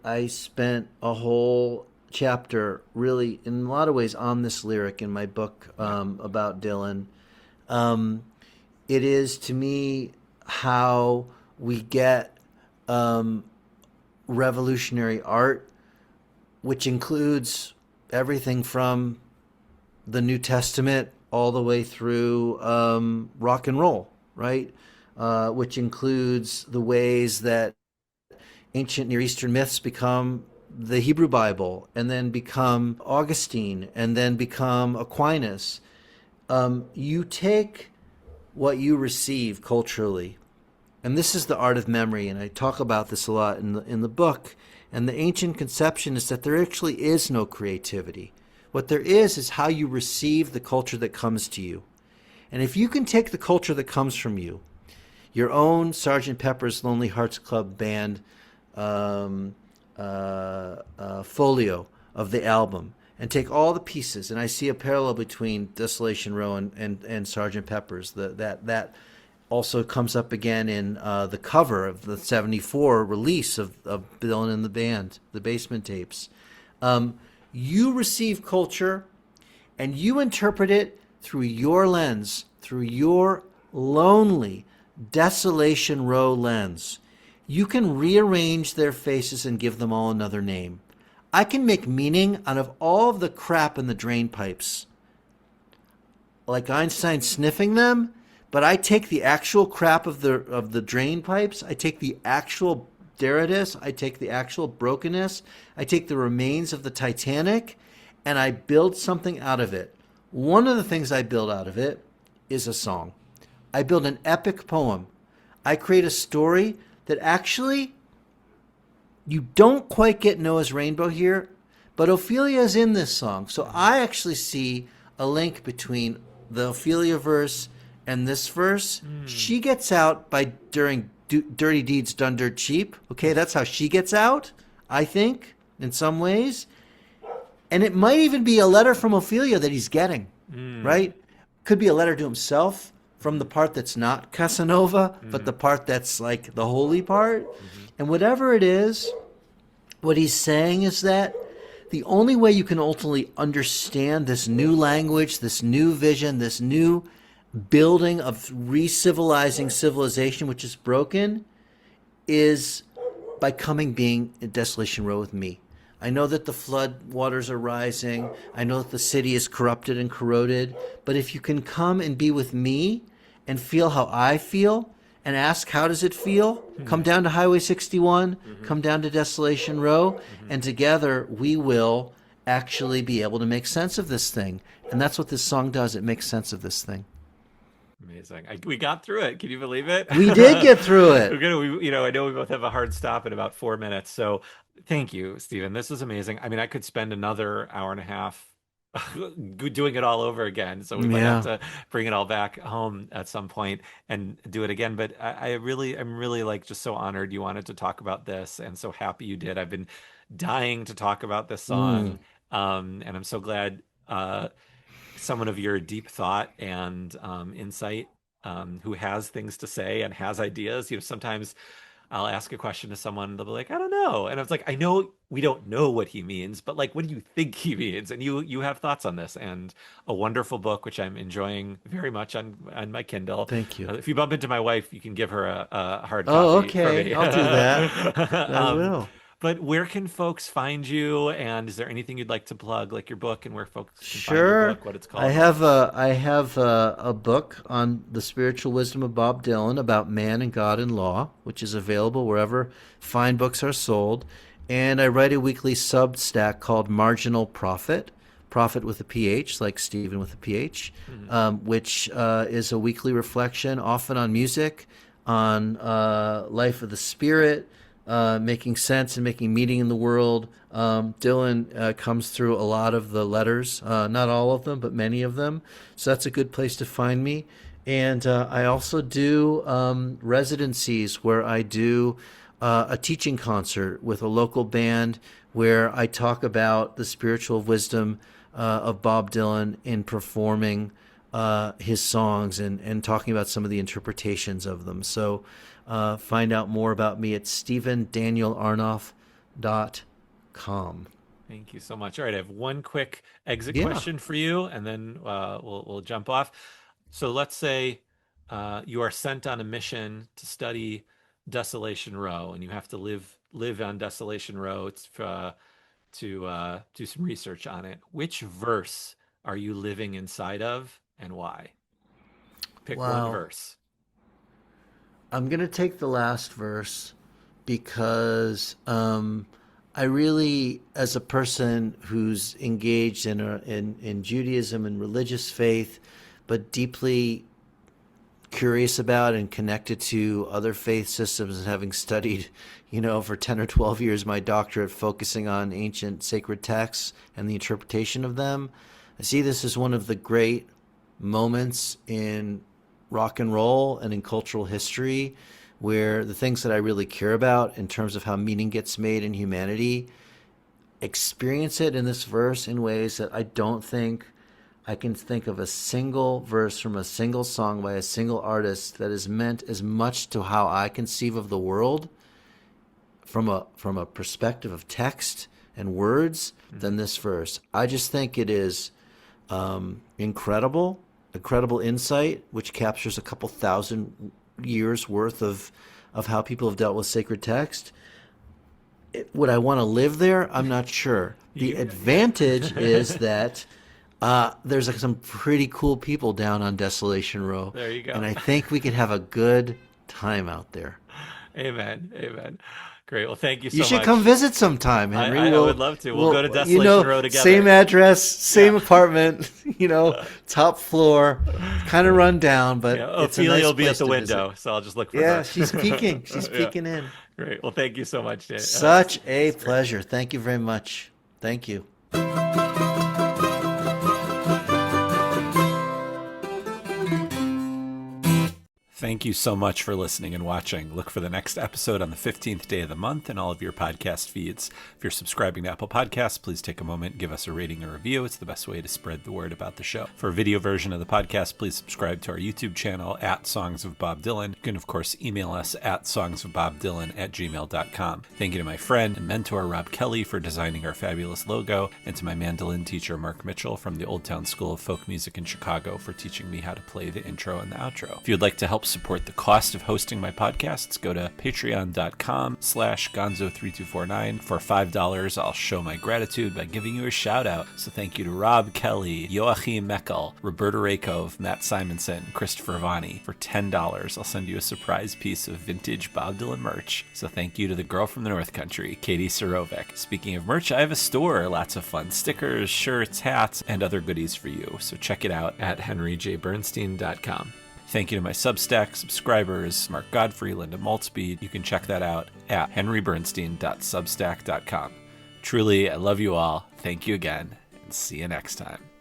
I spent a whole chapter really in a lot of ways on this lyric in my book about Dylan. It is to me how we get revolutionary art, which includes everything from the New Testament all the way through rock and roll, right? Which includes the ways that ancient Near Eastern myths become the Hebrew Bible, and then become Augustine, and then become Aquinas. You take what you receive culturally, and this is the art of memory, and I talk about this a lot in the book. And the ancient conception is that there actually is no creativity. What there is how you receive the culture that comes to you. And if you can take the culture that comes from you, your own Sgt. Pepper's Lonely Hearts Club Band folio of the album, and take all the pieces, and I see a parallel between Desolation Row and Sgt. Pepper's. That also comes up again in the cover of the 74 release of Dylan and the Band, the Basement Tapes. You receive culture, and you interpret it through your lens, through your lonely Desolation Row lens. You can rearrange their faces and give them all another name. I can make meaning out of all of the crap in the drain pipes, like Einstein sniffing them, but I take the actual crap of the drain pipes, I take the actual detritus, I take the actual brokenness, I take the remains of the Titanic, and I build something out of it. One of the things I build out of it is a song. I build an epic poem. I create a story that actually, you don't quite get Noah's Rainbow here, but Ophelia is in this song. So I actually see a link between the Ophelia verse and this verse. She gets out by during Dirty Deeds Done Dirt Cheap. Okay, that's how she gets out, I think, in some ways. And it might even be a letter from Ophelia that he's getting, right? Could be a letter to himself from the part that's not Casanova, but the part that's like the holy part. And whatever it is, what he's saying is that the only way you can ultimately understand this new language, this new vision, this new building of re-civilizing civilization, which is broken, is by being in Desolation Row with me. I know that the flood waters are rising. I know that the city is corrupted and corroded. But if you can come and be with me and feel how I feel and ask, how does it feel? Come down to Highway 61, come down to Desolation Row, and together we will actually be able to make sense of this thing. And that's what this song does. It makes sense of this thing. Amazing. We got through it. Can you believe it? We did get through it. I know we both have a hard stop in about 4 minutes. So thank you, Stephen. This was amazing. I mean, I could spend another hour and a half doing it all over again. So we might have to bring it all back home at some point and do it again. But I'm really like just so honored you wanted to talk about this and so happy you did. I've been dying to talk about this song. And I'm so glad someone of your deep thought and insight, who has things to say and has ideas. Sometimes I'll ask a question to someone, they'll be like, I don't know. And I was like, I know we don't know what he means, but like, what do you think he means? And you have thoughts on this, and a wonderful book, which I'm enjoying very much on my Kindle. Thank you. If you bump into my wife, you can give her a hard Oh, copy for okay. me. I'll do that. I will. But where can folks find you? And is there anything you'd like to plug, like your book, and where folks can find your book, what it's called? I have a book on the spiritual wisdom of Bob Dylan about man and God and law, which is available wherever fine books are sold. And I write a weekly Substack called Marginal Prophet, Prophet with a PH, like Stephen with a PH, which is a weekly reflection, often on music, on life of the spirit, making sense and making meaning in the world. Dylan comes through a lot of the letters, not all of them, but many of them. So that's a good place to find me. And I also do residencies where I do a teaching concert with a local band where I talk about the spiritual wisdom of Bob Dylan in performing his songs and talking about some of the interpretations of them. So find out more about me at StephenDanielArnoff.com. Thank you so much. All right, I have one quick exit question for you, and then we'll jump off. So let's say you are sent on a mission to study Desolation Row, and you have to live on Desolation Row to do some research on it. Which verse are you living inside of, and why? Pick one verse. I'm going to take the last verse because I really, as a person who's engaged in Judaism and religious faith, but deeply curious about and connected to other faith systems, and having studied, for 10 or 12 years, my doctorate focusing on ancient sacred texts and the interpretation of them, I see this as one of the great moments in rock and roll and in cultural history where the things that I really care about in terms of how meaning gets made in humanity experience it in this verse in ways that I don't think I can think of a single verse from a single song by a single artist that is meant as much to how I conceive of the world from a perspective of text and words than this verse. I just think it is incredible insight, which captures a couple thousand years worth of how people have dealt with sacred text. Would I want to live there? I'm not sure. The advantage is that there's some pretty cool people down on Desolation Row. There you go. And I think we could have a good time out there. Amen. Great. Well, thank you so You much. should come visit sometime, Henry. I would love to. We'll go to Desolation Row together. Same address, same apartment, top floor, kind of run down, but it's a nice will be at place the to window, visit. so I'll just look for her. Yeah, she's peeking. She's peeking in. Great. Well, thank you so much, Dan. Such a pleasure. Thank you very much. Thank you. Thank you so much for listening and watching. Look for the next episode on the 15th day of the month in all of your podcast feeds. If you're subscribing to Apple Podcasts, please take a moment, give us a rating or review. It's the best way to spread the word about the show. For a video version of the podcast, please subscribe to our YouTube channel at Songs of Bob Dylan. You can, of course, email us at songsofbobdylan@gmail.com. Thank you to my friend and mentor, Rob Kelly, for designing our fabulous logo, and to my mandolin teacher, Mark Mitchell, from the Old Town School of Folk Music in Chicago, for teaching me how to play the intro and the outro. If you'd like to help support the cost of hosting my podcasts, go to patreon.com/gonzo3249. For $5, I'll show my gratitude by giving you a shout out. So thank you to Rob Kelly, Joachim Meckel, Roberta Rakov, Matt Simonson, Christopher Vani. For $10, I'll send you a surprise piece of vintage Bob Dylan merch. So thank you to the girl from the North Country, Katie Sorovic. Speaking of merch, I have a store. Lots of fun stickers, shirts, hats, and other goodies for you. So check it out at henryjbernstein.com. Thank you to my Substack subscribers, Mark Godfrey, Linda Maltzbeed. You can check that out at henrybernstein.substack.com. Truly, I love you all. Thank you again, and see you next time.